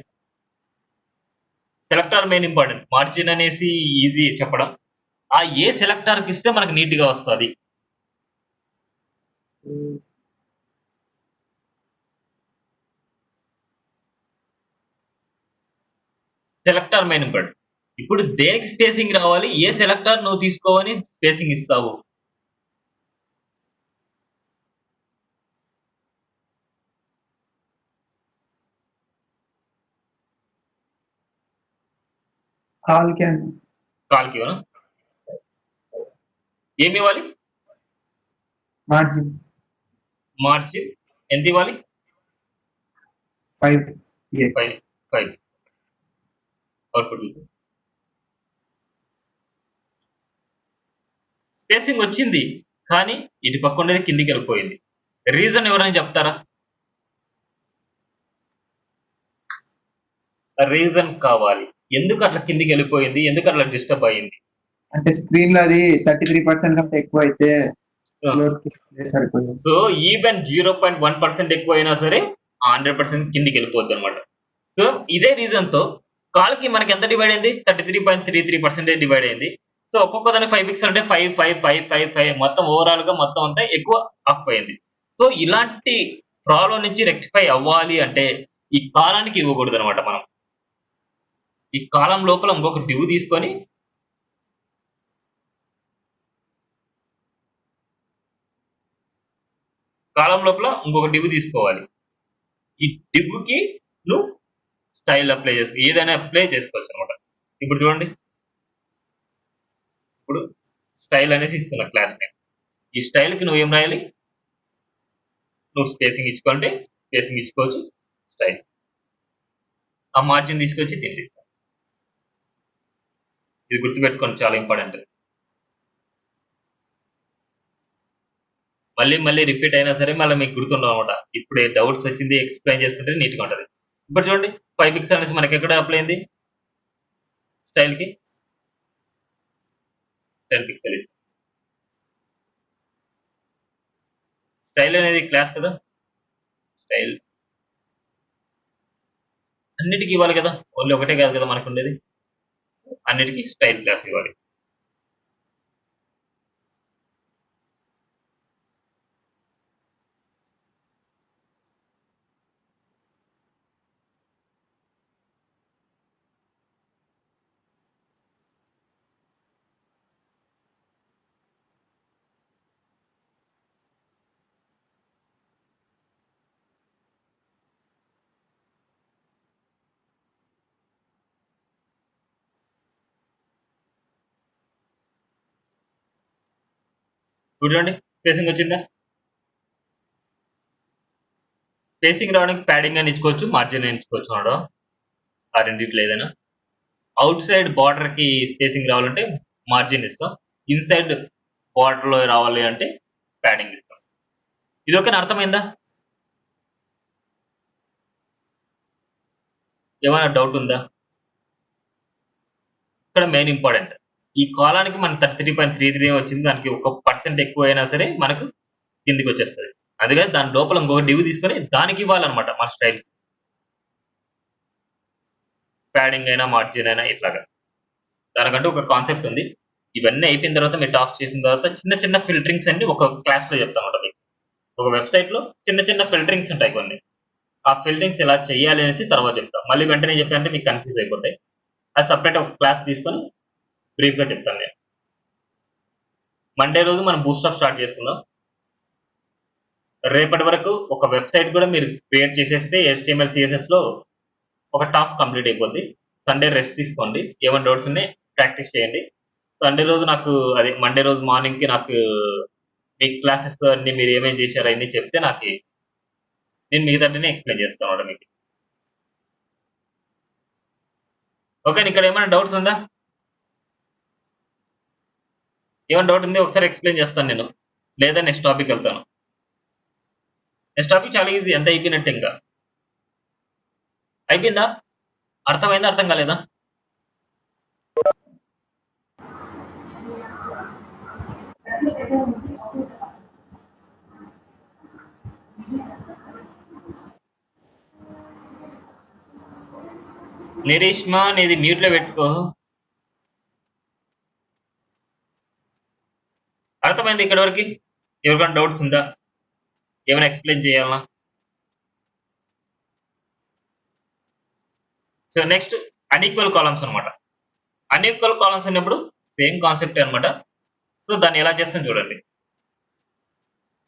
Speaker 1: Selector main important. Margin అనేసి ఈజీ చెప్పడం. ఆ ఏ సెలెక్టర్కి ఇస్తే మనకు నీట్గా వస్తుంది. Selector main important. ఇప్పుడు దేనికి స్పేసింగ్ రావాలి, ఏ సెలెక్టర్ నువ్వు తీసుకోవని స్పేసింగ్ ఇస్తావు?
Speaker 3: కాల్ క్యాన్.
Speaker 1: కాల్కి ఇవ్వనా? ఏమి ఇవ్వాలి?
Speaker 3: మార్జిన్
Speaker 1: మార్జిన్ ఎంత ఇవ్వాలి?
Speaker 3: 5x.
Speaker 1: 5 అవుట్పుట్. స్పేసింగ్ వచ్చింది కానీ ఇటు పక్క ఉండేది కిందికి వెళ్ళిపోయింది. రీజన్ ఎవరైనా చెప్తారా? రీజన్ కావాలి. ఎందుకు అట్లా కిందికి వెళ్ళిపోయింది, ఎందుకు అట్లా డిస్టర్బ్ అయ్యింది?
Speaker 3: అంటే స్క్రీన్ లో అది 33% కంటే ఎక్కువ అయితే load కి సరిపోయింది.
Speaker 1: సో ఈవెన్ 0.1% ఎక్కువ అయినా సరే 100% కిందికి వెళ్ళిపోద్ది అనమాట. సో ఇదే రీజన్ తో కాల్ కి మనకి ఎంత డివైడ్ అయింది? 33.33% డివైడ్ అయింది. సో ఒక్కొక్క దానికి 5 పిక్సెల్ అంటే 5 5 5 5 5 మొత్తం ఓవరాల్ గా మొత్తం అంతా ఎక్కువ ఆకుపోయింది. సో ఇలాంటి ప్రాబ్లం నుంచి రెక్టిఫై అవ్వాలి అంటే ఈ కాలానికి ఇవ్వకూడదు అనమాట. మనం ఈ కాలం లోపల ఇంకొక డివ్ తీసుకొని కాలం లోపల ఇంకొక డివ్ తీసుకోవాలి. ఈ డివ్ కి నువ్వు స్టైల్ అప్లై చేసుకో, ఏదైనా అప్లై చేసుకోవచ్చు అనమాట. ఇప్పుడు చూడండి, ఇప్పుడు స్టైల్ అనేసి ఇస్తున్నా క్లాస్ నేమ్. ఈ స్టైల్ కి నువ్వు ఏం రాయాలి? నువ్వు స్పేసింగ్ ఇచ్చుకుంటే స్పేసింగ్ ఇచ్చుకోవచ్చు. స్టైల్ ఆ మార్జిన్ తీసుకొచ్చి తినిపిస్తాను. ఇది గుర్తుపెట్టుకోండి, చాలా ఇంపార్టెంట్. మళ్ళీ మళ్ళీ రిపీట్ అయినా సరే మళ్ళీ మీకు గుర్తుండవు అనమాట. ఇప్పుడే డౌట్స్ వచ్చింది ఎక్స్ప్లెయిన్ చేసుకుంటే నీట్గా ఉంటుంది. ఇప్పుడు చూడండి 5 పిక్సెల్ అనేసి మనకి ఎక్కడ అప్లై అయింది? స్టైల్ కి 10 పిక్సెల్. స్టైల్ అనేది క్లాస్ కదా, స్టైల్ అన్నిటికీ ఇవ్వాలి కదా, ఓన్లీ ఒకటే కాదు కదా మనకు ఉండేది. అన్నిటికీ స్టైల్ క్లాస్ ఇవ్వాలి. చూడండి స్పేసింగ్ వచ్చిందా? స్పేసింగ్ రావడానికి ప్యాడింగ్ అని ఇచ్చుకోవచ్చు, మార్జిన్ అని ఇచ్చుకోవచ్చు అన్నాడు. ఆ రెండిట్లో ఏదైనా. అవుట్ సైడ్ బార్డర్ కి స్పేసింగ్ రావాలంటే మార్జిన్ ఇస్తాం, ఇన్సైడ్ బార్డర్ లో రావాలి అంటే ప్యాడింగ్ ఇస్తాం. ఇది ఓకేనా? అర్థమైందా? ఏమైనా డౌట్ ఉందా? ఇక్కడ మెయిన్ ఇంపార్టెంట్, ఈ కాలానికి మనకి 33.33 వచ్చింది, దానికి 1% ఎక్కువ అయినా సరే మనకు కిందికి వచ్చేస్తుంది. అందుకే దాని లోపల ఇంకొక డివ్ తీసుకొని దానికి ఇవ్వాలన్నమాట మన స్టైల్స్. ప్యాడింగ్ అయినా మార్జిన్ అయినా ఇట్లాగా దానికంటూ ఒక కాన్సెప్ట్ ఉంది. ఇవన్నీ అయిపోయిన తర్వాత మీరు టాస్క్ చేసిన తర్వాత చిన్న చిన్న ఫిల్టరింగ్స్ అన్ని ఒక క్లాస్ లో చెప్తాను మీకు. ఒక వెబ్సైట్ లో చిన్న చిన్న ఫిల్టరింగ్స్ ఉంటాయి కొన్ని. ఆ ఫిల్టరింగ్స్ ఎలా చేయాలి అనేసి తర్వాత చెప్తాం. మళ్ళీ వెంటనే చెప్పాలంటే మీకు కన్ఫ్యూజ్ అయిపోతాయి. అది సపరేట్ ఒక క్లాస్ తీసుకొని బ్రీఫ్ గా చెప్తాను నేను. మండే రోజు మనం బూస్టప్ స్టార్ట్ చేసుకుందాం. రేపటి వరకు ఒక వెబ్సైట్ కూడా మీరు క్రియేట్ చేసేస్తే HTML CSS లో ఒక టాస్క్ కంప్లీట్ అయిపోద్ది. సండే రెస్ట్ తీసుకోండి, ఏమైనా డౌట్స్ ఉన్నాయి ప్రాక్టీస్ చేయండి. సండే రోజు నాకు అదే మండే రోజు మార్నింగ్ కి నాకు మీ క్లాసెస్ అన్ని మీరు ఏమేమి చేశారు అన్ని చెప్తే నాకు నేను మిగతాన్ని ఎక్స్ప్లెయిన్ చేస్తాను మీకు. ఓకే, ఇక్కడ ఏమైనా డౌట్స్ ఉందా? ఏమైనా డౌట్ ఉంది ఒకసారి ఎక్స్ప్లెయిన్ చేస్తాను నేను, లేదా నెక్స్ట్ టాపిక్ వెళ్తాను. నెక్స్ట్ టాపిక్ చాలా ఈజీ, ఎంత అయిపోయినట్టు. ఇంకా అయిపోయిందా? అర్థమైందా? అర్థం కాలేదా? నిరీష్మా నీది మ్యూట్ లో పెట్టుకో. అర్థమైంది ఇక్కడ వరకు? ఎవరికైనా డౌట్స్ ఉందా? ఏమైనా ఎక్స్ప్లెయిన్ చేయాలా? సో నెక్స్ట్ అన్ఈక్వల్ కాలమ్స్ అన్నమాట. అన్ఈక్వల్ కాలమ్స్ అన్నప్పుడు సేమ్ కాన్సెప్ట్ అన్నమాట. సో దాన్ని ఎలా చేస్తాను చూడండి.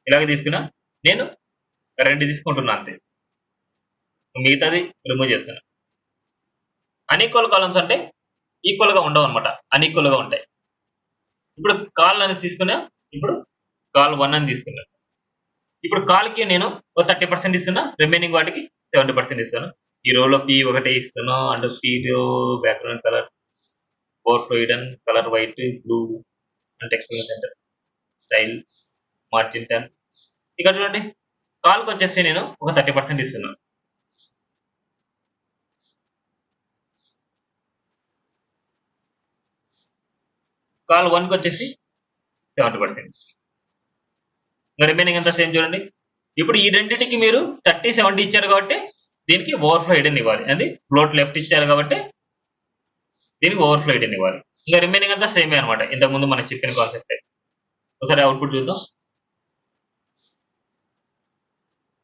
Speaker 1: ఇలాగ తీసుకున్నా, నేను 2 తీసుకుంటున్నా అంతే, మిగతాది రిమూవ్ చేస్తాను. అన్ఈక్వల్ కాలమ్స్ అంటే ఈక్వల్ గా ఉండవు అనమాట, అన్ఈక్వల్ గా ఉంటాయి. ఇప్పుడు కాల్ అనేది తీసుకున్నా, ఇప్పుడు కాల్ 1 అని తీసుకున్నా. ఇప్పుడు కాల్కి నేను ఓ 30% ఇస్తున్నా, రిమైనింగ్ వాటికి 70% ఇస్తాను. ఈ రోలో P1 ఇస్తున్నా, and P2 background colour, overflow hidden, colour white, blue and text centre, style, margin 10. ఇక్కడ చూడండి, కాల్కి వచ్చేసి నేను ఒక 30% ఇస్తున్నాను. కాల్ 1కి వచ్చేసి 70%. రిమైనింగ్ అంతా సేమ్ చూడండి. ఇప్పుడు ఈ రెండింటికి మీరు 30-70 ఇచ్చారు కాబట్టి దీనికి ఓవర్ఫ్లో హిడెన్ ఇవ్వాలి. అది ఫ్లోట్ లెఫ్ట్ ఇచ్చారు కాబట్టి దీనికి ఓవర్ఫ్లో హిడెన్ ఇవ్వాలి. ఇంకా రిమైనింగ్ అంతా సేమే అనమాట, ఇంతకుముందు మనం చెప్పిన కాన్సెప్ట్. ఒకసారి అవుట్పుట్ చూద్దాం.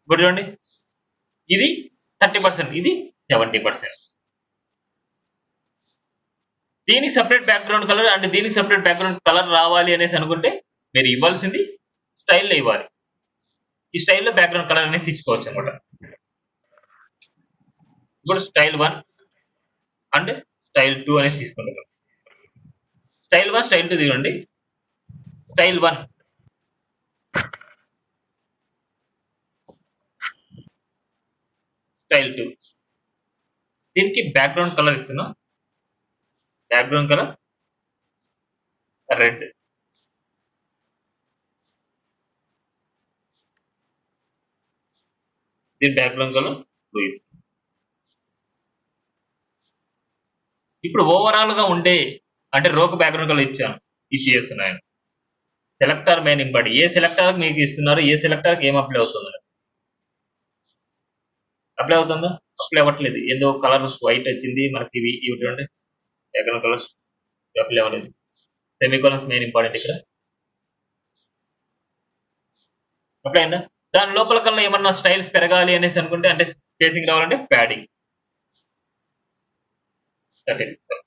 Speaker 1: ఇప్పుడు చూడండి, ఇది 30%, ఇది 70%. దీనికి సపరేట్ బ్యాక్గ్రౌండ్ కలర్ అండ్ దీనికి సపరేట్ బ్యాక్గ్రౌండ్ కలర్ రావాలి అనేసి అనుకుంటే మీరు ఇవ్వాల్సింది స్టైల్లో ఇవ్వాలి. ఈ స్టైల్లో బ్యాక్గ్రౌండ్ కలర్ అనేసి ఇచ్చుకోవచ్చు అనమాట. ఇప్పుడు స్టైల్ 1 అండ్ స్టైల్ 2 అనేది తీసుకుంటున్నాం. స్టైల్ 1, స్టైల్ 2 తీయండి. స్టైల్ 1 స్టైల్ 2 దీనికి బ్యాక్గ్రౌండ్ కలర్ ఇస్తున్నాం. Background colour red. దీని బ్యాక్గ్రౌండ్ కలర్ బ్లూ ఇస్తున్నాం. ఇప్పుడు ఓవరాల్ గా ఉండే అంటే రోకు బ్యాక్గ్రౌండ్ కలర్ ఇచ్చాను, ఇది చేస్తున్నాను. Selector main important. ఏ సెలెక్టర్ మీకు ఇస్తున్నారు, ఏ సెలెక్టర్కి ఏం అప్లై అవుతుంది? అప్లై అవుతుందా? అప్లై అవ్వట్లేదు. ఏదో కలర్ వైట్ వచ్చింది మనకి. ఇవి చూడండి, బ్యాక్గ్రౌండ్ కలర్స్ అప్లై అవ్వలేదు. సెమీకోలన్స్ మెయిన్ ఇంపార్టెంట్. ఇక్కడ అప్లై అయిందా? దాని లోపల కల్లా ఏమన్నా స్టైల్స్ పెరగాలి అనేసి అనుకుంటే, అంటే స్పేసింగ్ రావాలంటే ప్యాడింగ్ 30.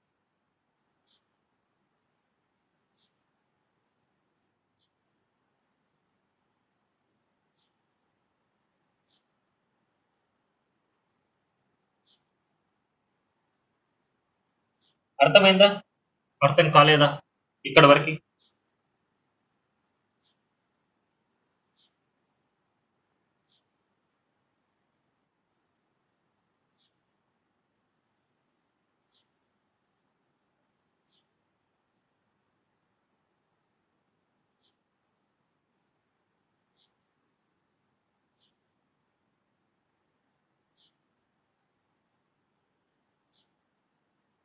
Speaker 1: అర్థమైందా? అర్థం కాలేదా ఇక్కడ వరకు?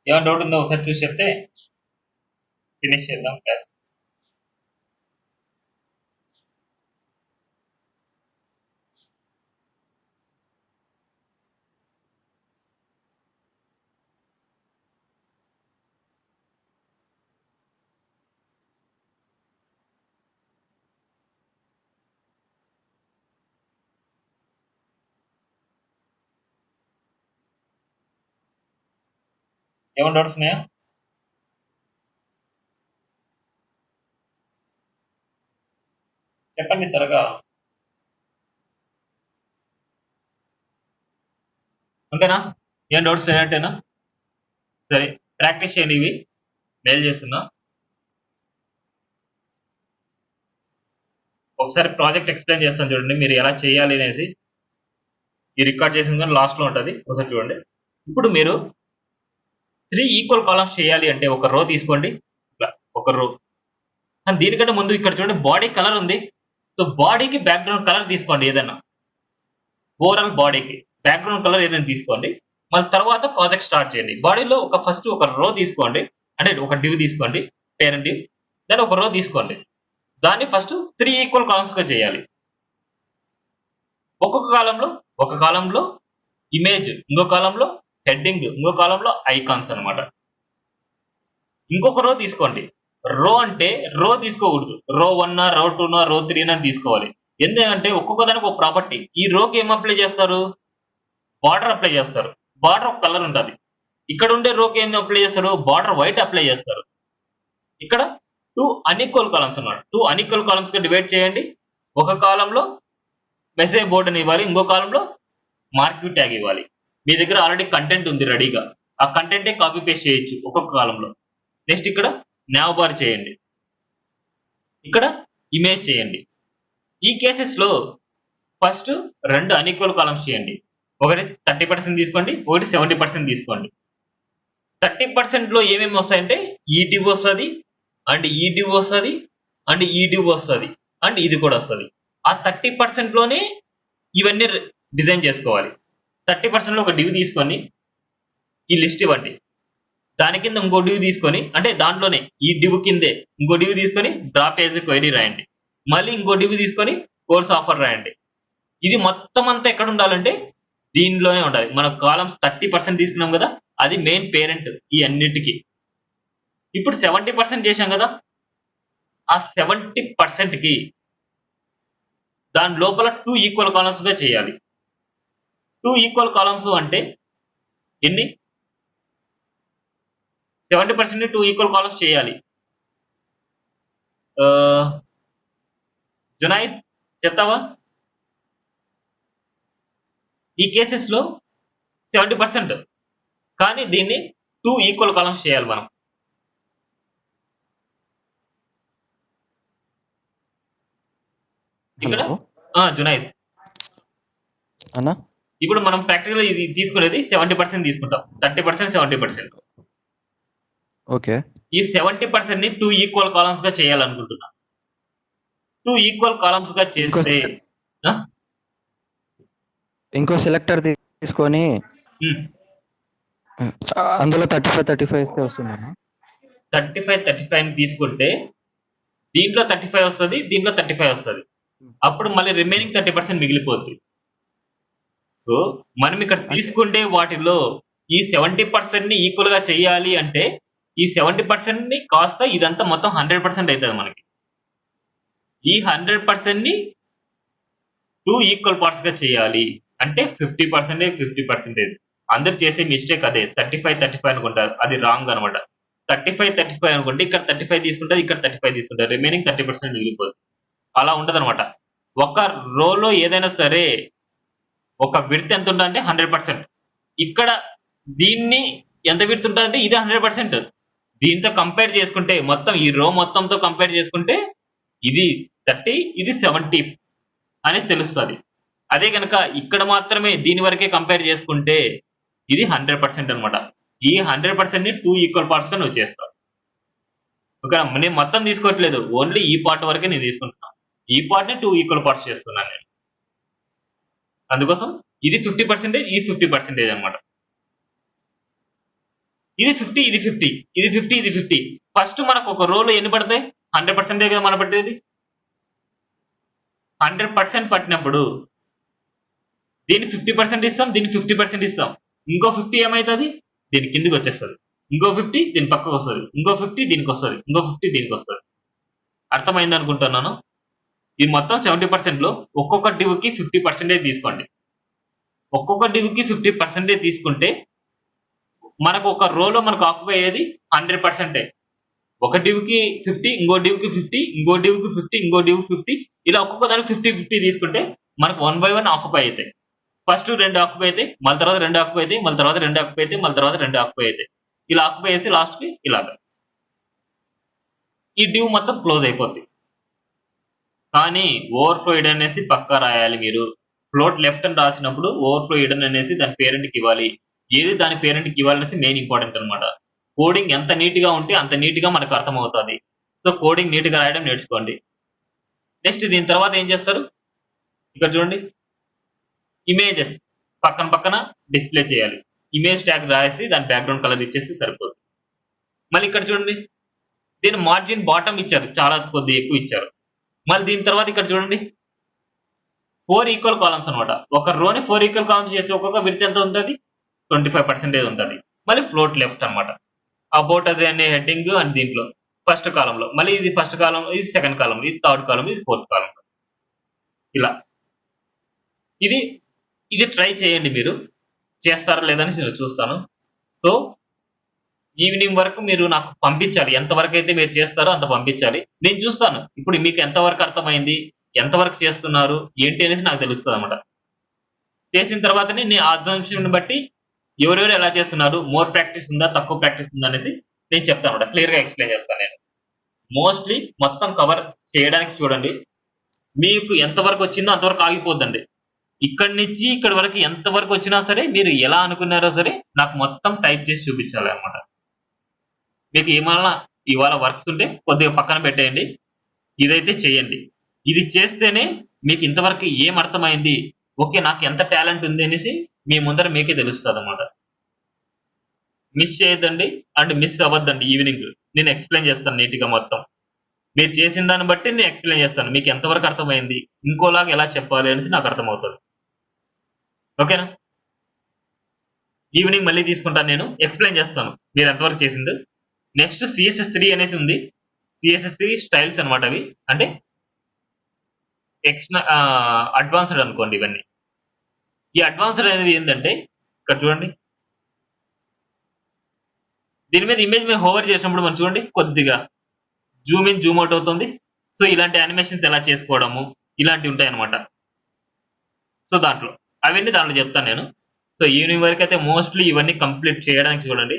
Speaker 1: ఏమైనా డౌట్ ఉందో ఒకసారి చూసి చెప్తే ఫినిష్ చేద్దాం క్లాస్. ఏమైనా డౌట్స్ ఉన్నాయా? చెప్పండి త్వరగా. అంతేనా? ఏం డౌట్స్ లేనట్టేనా? సరే, ప్రాక్టీస్ చేయండి. ఇవి మెయిల్ చేస్తున్నా. ఒకసారి ప్రాజెక్ట్ ఎక్స్ప్లెయిన్ చేస్తాను చూడండి, మీరు ఎలా చేయాలి అనేసి. ఈ రికార్డ్ చేసిన కానీ లాస్ట్లో ఉంటుంది, ఒకసారి చూడండి. ఇప్పుడు మీరు 3 ఈక్వల్ కాలమ్స్ చేయాలి అంటే ఒక రో తీసుకోండి, ఇట్లా ఒక రో. కానీ దీనికంటే ముందు ఇక్కడ చూడండి, బాడీ కలర్ ఉంది. సో బాడీకి బ్యాక్గ్రౌండ్ కలర్ తీసుకోండి ఏదైనా. ఓవరాల్ బాడీకి బ్యాక్గ్రౌండ్ కలర్ ఏదైనా తీసుకోండి. మళ్ళీ తర్వాత ప్రాజెక్ట్ స్టార్ట్ చేయండి. బాడీలో ఫస్ట్ ఒక రో తీసుకోండి, అంటే ఒక డివ్ తీసుకోండి, పేరెంట్ డివ్. దాని ఒక రో తీసుకోండి. దాన్ని ఫస్ట్ 3 ఈక్వల్ కాలమ్స్ గా చేయాలి. ఒక కాలంలో ఇమేజ్, ఇంకో కాలంలో హెడ్డింగ్, ఇంకో కాలంలో ఐకాన్స్ అన్నమాట. ఇంకొక రో తీసుకోండి. రో అంటే రో తీసుకోకూడదు. రో 1 రో 2 రో 3 అని తీసుకోవాలి. ఎందుకంటే ఒక్కొక్క దానికి ఒక ప్రాపర్టీ. ఈ రోకి ఏం అప్లై చేస్తారు? బార్డర్ అప్లై చేస్తారు. బార్డర్ ఒక కలర్ ఉంటది. ఇక్కడ ఉండే రోకి ఏం అప్లై చేస్తారు? బార్డర్ వైట్ అప్లై చేస్తారు. ఇక్కడ 2 అన్ఈక్వల్ కాలమ్స్ అన్నమాట. 2 అన్ఈక్వల్ కాలమ్స్ గా డివైడ్ చేయండి. ఒక కాలంలో మెసేజ్ బోర్డ్ అని ఇవ్వాలి. ఇంకో కాలంలో మార్కింగ్ ట్యాగ్ ఇవ్వాలి. మీ దగ్గర ఆల్రెడీ కంటెంట్ ఉంది రెడీగా. ఆ కంటెంటే కాపీ పేస్ట్ చేయొచ్చు ఒక్కొక్క కాలంలో. నెక్స్ట్ ఇక్కడ నావ్ బార్ చేయండి. ఇక్కడ ఇమేజ్ చేయండి. ఈ కేసెస్ లో ఫస్ట్ 2 అన్ఈక్వల్ కాలమ్స్ చేయండి. ఒకటి 30% తీసుకోండి, ఒకటి 70% తీసుకోండి. 30% లో ఏమేమి వస్తాయంటే ఈ డివ్ వస్తుంది, అండ్ ఈ డివ్ వస్తుంది, అండ్ ఈ డివ్ వస్తుంది, అండ్ ఇది కూడా వస్తుంది. ఆ 30% లోనే ఇవన్నీ డిజైన్ చేసుకోవాలి. 30% లో ఒక డివ్ తీసుకొని ఈ లిస్ట్ ఇవ్వండి. దాని కింద ఇంకో డివ్ తీసుకొని, అంటే దాంట్లోనే ఈ డివ్ కిందే ఇంకో డివ్ తీసుకొని డ్రాప్ యాజ్ క్వైరీ రాయండి. మళ్ళీ ఇంకో డివ్ తీసుకొని కోర్స్ ఆఫర్ రాయండి. ఇది మొత్తం అంతా ఎక్కడ ఉండాలంటే దీనిలోనే ఉండాలి. మన కాలమ్స్ 30% తీసుకున్నాం కదా, అది మెయిన్ పేరెంట్ ఈ అన్నిటికీ. ఇప్పుడు 70% చేశాం కదా, ఆ 70% కి దాని లోపల 2 ఈక్వల్ కాలమ్స్ గా చేయాలి. 2 ఈక్వల్ కాలమ్స్ అంటే ఎన్ని? 70% ని 2 ఈక్వల్ కాలమ్స్ చేయాలి. జునైద్ చెప్తావా? ఈ కేసెస్ లో 70%, కానీ దీన్ని 2 ఈక్వల్ కాలమ్స్ చేయాలి మనం. ఇక్కడ
Speaker 5: హలో
Speaker 1: జునైద్,
Speaker 5: అన్న
Speaker 1: ఇప్పుడు మనం ప్రాక్టికల్ ఇది తీసుకునేది 70% తీసుకుంటాం. 30% 70%.
Speaker 5: ఓకే.
Speaker 1: ఈ 70% ని 2 ఈక్వల్ కాలమ్స్ గా చేయాలనుకుంటున్నా. 2 ఈక్వల్ కాలమ్స్ గా చేస్తే
Speaker 5: ఇంకో సెలెక్టర్ తీసుకొని అందులో 35 ఇస్తే వస్తుందన్న.
Speaker 1: 35 ని తీసుకుంటే దీంట్లో 35 వస్తుంది, దీంట్లో 35 వస్తుంది. అప్పుడు మళ్ళీ రిమైనింగ్ 30% మిగిలిపోద్ది. సో మనం ఇక్కడ తీసుకుంటే వాటిలో ఈ 70% ని ఈక్వల్ గా చేయాలి అంటే ఈ 70% ని కాస్త ఇదంతా మొత్తం 100% అవుతుంది మనకి. ఈ 100% ని 2 ఈక్వల్ పార్ట్స్ గా చేయాలి అంటే 50% 50%. అందరు చేసే మిస్టేక్ అదే, 35 అనుకుంటారు. అది రాంగ్ అనమాట. 35 అనుకుంటే ఇక్కడ 35 తీసుకుంటారు, ఇక్కడ 35 తీసుకుంటారు, రిమైనింగ్ 30% మిగిలిపోతుంది. అలా ఉండదు అనమాట. ఒక రోలో ఏదైనా సరే ఒక విడ్త్ ఎంత ఉంటుందంటే 100%. ఇక్కడ దీన్ని ఎంత విడ్త్ ఉంటుందంటే ఇది 100%. దీంతో కంపేర్ చేసుకుంటే మొత్తం ఈ రో మొత్తంతో కంపేర్ చేసుకుంటే ఇది 30, ఇది 70 అనేది తెలుస్తుంది. అదే కనుక ఇక్కడ మాత్రమే దీని వరకే కంపేర్ చేసుకుంటే ఇది 100% అనమాట. ఈ 100% ని 2 ఈక్వల్ పార్ట్స్ గా నువ్వు చేస్తావు. ఓకేనా? నేను మొత్తం తీసుకోవట్లేదు, ఓన్లీ ఈ పార్ట్ వరకే నేను తీసుకుంటున్నాను. ఈ పార్ట్ ని 2 ఈక్వల్ పార్ట్స్ చేస్తున్నాను నేను. అందుకోసం ఇది 50%, ఇది 50% అనమాట. ఇది 50, ఇది 50, ఇది 50, ఇది 50. ఫస్ట్ మనకు ఒక రోలో ఎన్ని పడతాయి? 100% కదా మనం పట్టేది. 100% పట్టినప్పుడు దీన్ని 50% ఇస్తాం, దీన్ని 50% ఇస్తాం. ఇంకో 50 ఏమవుతుంది? దీని కిందికి వచ్చేస్తుంది. ఇంకో 50 దీని పక్కకు వస్తుంది, ఇంకో 50 దీనికి వస్తుంది, ఇంకో 50 దీనికి వస్తుంది. అర్థమైంది అనుకుంటున్నాను. ఈ మొత్తం 70% లో ఒక్కొక్క డివ్ కి 50% తీసుకోండి. ఒక్కొక్క డివ్ కి 50% తీసుకుంటే మనకు ఒక రోలో మనకు ఆక్యుపై అయ్యేది 100%. ఒక డివ్ కి 50, ఇంకో డివ్ కి 50, ఇంకో డివ్ కి 50, ఇంకో డివ్ 50, ఇలా ఒక్కొక్క దానికి 50 తీసుకుంటే మనకు 1 by 1 ఆక్యుపై అవుతాయి. ఫస్ట్ 2 ఆక్యుపై అవుతాయి, మళ్ళీ తర్వాత 2 ఆక్యుపై అవుతాయి, మళ్ళీ తర్వాత 2 ఆక్యుపై అవుతాయి, మళ్ళీ తర్వాత 2 ఆక్యుపై అవుతాయి. ఇలా ఆక్యుపై చేసి లాస్ట్ కి ఇలాగా ఈ డివ్ మొత్తం క్లోజ్ అయిపోద్ది. కానీ ఓవర్ఫ్లో హిడెన్ అనేసి పక్కా రాయాలి మీరు. ఫ్లోట్ లెఫ్ట్ అని రాసినప్పుడు ఓవర్ఫ్లో హిడెన్ అనేసి దాని పేరెంట్ కి ఇవ్వాలి. ఏది దాని పేరెంట్ కి ఇవ్వాలనేసి మెయిన్ ఇంపార్టెంట్ అనమాట. కోడింగ్ ఎంత నీట్ గా ఉంటే అంత నీట్ గా మనకు అర్థమవుతుంది. సో కోడింగ్ నీట్ గా రాయడం నేర్చుకోండి. నెక్స్ట్ దీని తర్వాత ఏం చేస్తారు? ఇక్కడ చూడండి, ఇమేజెస్ పక్కన పక్కన డిస్ప్లే చేయాలి. ఇమేజ్ ట్యాగ్ రాసి దాని బ్యాక్గ్రౌండ్ కలర్ ఇచ్చేసి సరిపోతుంది. మళ్ళీ ఇక్కడ చూడండి, దీని మార్జిన్ బాటమ్ ఇచ్చారు, చాలా కొద్ది ఎక్కువ ఇచ్చారు. మళ్ళీ దీని తర్వాత ఇక్కడ చూడండి 4 ఈక్వల్ కాలమ్స్ అనమాట. ఒక రోని 4 ఈక్వల్ కాలమ్స్ చేసి ఒక్కొక్క విడ్త్ ఎంత ఉంటుంది? 25% ఉంటుంది. మళ్ళీ ఫ్లోట్ లెఫ్ట్ అనమాట. అబౌట్ అది అనే హెడ్డింగ్ అండ్ దీంట్లో ఫస్ట్ కాలంలో మళ్ళీ ఇది ఫస్ట్ కాలం, ఇది సెకండ్ కాలం, ఇది థర్డ్ కాలం, ఇది ఫోర్త్ కాలం. ఇలా ఇది ఇది ట్రై చేయండి, మీరు చేస్తారా లేదని నేను చూస్తాను. సో ఈవినింగ్ వరకు మీరు నాకు పంపించాలి. ఎంతవరకు అయితే మీరు చేస్తారో అంత పంపించాలి. నేను చూస్తాను ఇప్పుడు మీకు ఎంతవరకు అర్థమైంది, ఎంతవరకు చేస్తున్నారు ఏంటి అనేసి నాకు తెలుస్తుంది అనమాట. చేసిన తర్వాతనే నేను ఆ అబ్జర్వేషన్ బట్టి ఎవరెవరు ఎలా చేస్తున్నారు, మోర్ ప్రాక్టీస్ ఉందా తక్కువ ప్రాక్టీస్ ఉందా అనేసి నేను చెప్తాను అనమాట. క్లియర్ గా ఎక్స్ప్లెయిన్ చేస్తాను నేను. మోస్ట్లీ మొత్తం కవర్ చేయడానికి చూడండి. మీకు ఎంతవరకు వచ్చిందో అంతవరకు ఆగిపోద్దండి. ఇక్కడి నుంచి ఇక్కడి వరకు ఎంతవరకు వచ్చినా సరే మీరు ఎలా అనుకున్నారో సరే నాకు మొత్తం టైప్ చేసి చూపించాలి అనమాట. మీకు ఏమన్నా ఇవాళ వర్క్స్ ఉంటే కొద్దిగా పక్కన పెట్టేయండి, ఇదైతే చేయండి. ఇది చేస్తేనే మీకు ఇంతవరకు ఏం అర్థమైంది, ఓకే నాకు ఎంత టాలెంట్ ఉంది అనేసి మీ ముందర మీకే తెలుస్తుంది అనమాట. మిస్ చేయొద్దండి అండ్ మిస్ అవ్వద్దండి. ఈవినింగ్ నేను ఎక్స్ప్లెయిన్ చేస్తాను నీట్గా మొత్తం. మీరు చేసిన దాన్ని బట్టి నేను ఎక్స్ప్లెయిన్ చేస్తాను. మీకు ఎంతవరకు అర్థమైంది, ఇంకోలాగా ఎలా చెప్పాలి అనేసి నాకు అర్థమవుతుంది. ఓకేనా? ఈవినింగ్ మళ్ళీ తీసుకుంటాను, నేను ఎక్స్ప్లెయిన్ చేస్తాను మీరు ఎంతవరకు చేసింది. నెక్స్ట్ CSS3 అనేసి ఉంది. CSS3 స్టైల్స్ అనమాట. అవి అంటే అడ్వాన్స్డ్ అనుకోండి ఇవన్నీ. ఈ అడ్వాన్స్డ్ అనేది ఏంటంటే ఇక్కడ చూడండి, దీని మీద ఇమేజ్ మీద హోవర్ చేసినప్పుడు మనం చూడండి కొద్దిగా జూమ్ ఇన్ జూమ్ అవుట్ అవుతుంది. సో ఇలాంటి యానిమేషన్స్ ఎలా చేసుకోవడము ఇలాంటివి ఉంటాయి అనమాట. సో దాంట్లో చెప్తాను నేను. సో ఈవినింగ్ వరకు అయితే మోస్ట్లీ ఇవన్నీ కంప్లీట్ చేయడానికి చూడండి.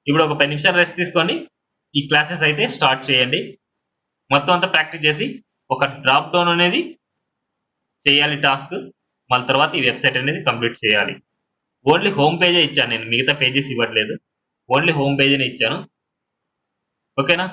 Speaker 1: ఇప్పుడు ఒక 10 నిమిషాలు రెస్ట్ తీసుకొని ఈ క్లాసెస్ అయితే స్టార్ట్ చేయండి. మొత్తం అంతా ప్రాక్టీస్ చేసి ఒక డ్రాప్ డౌన్ అనేది చేయాలి టాస్క్. మళ్ళీ తర్వాత ఈ వెబ్సైట్ అనేది కంప్లీట్ చేయాలి. ఓన్లీ హోమ్ పేజే ఇచ్చాను నేను, మిగతా పేజెస్ ఇవ్వట్లేదు. ఓన్లీ హోమ్ పేజీనే ఇచ్చాను. ఓకేనా?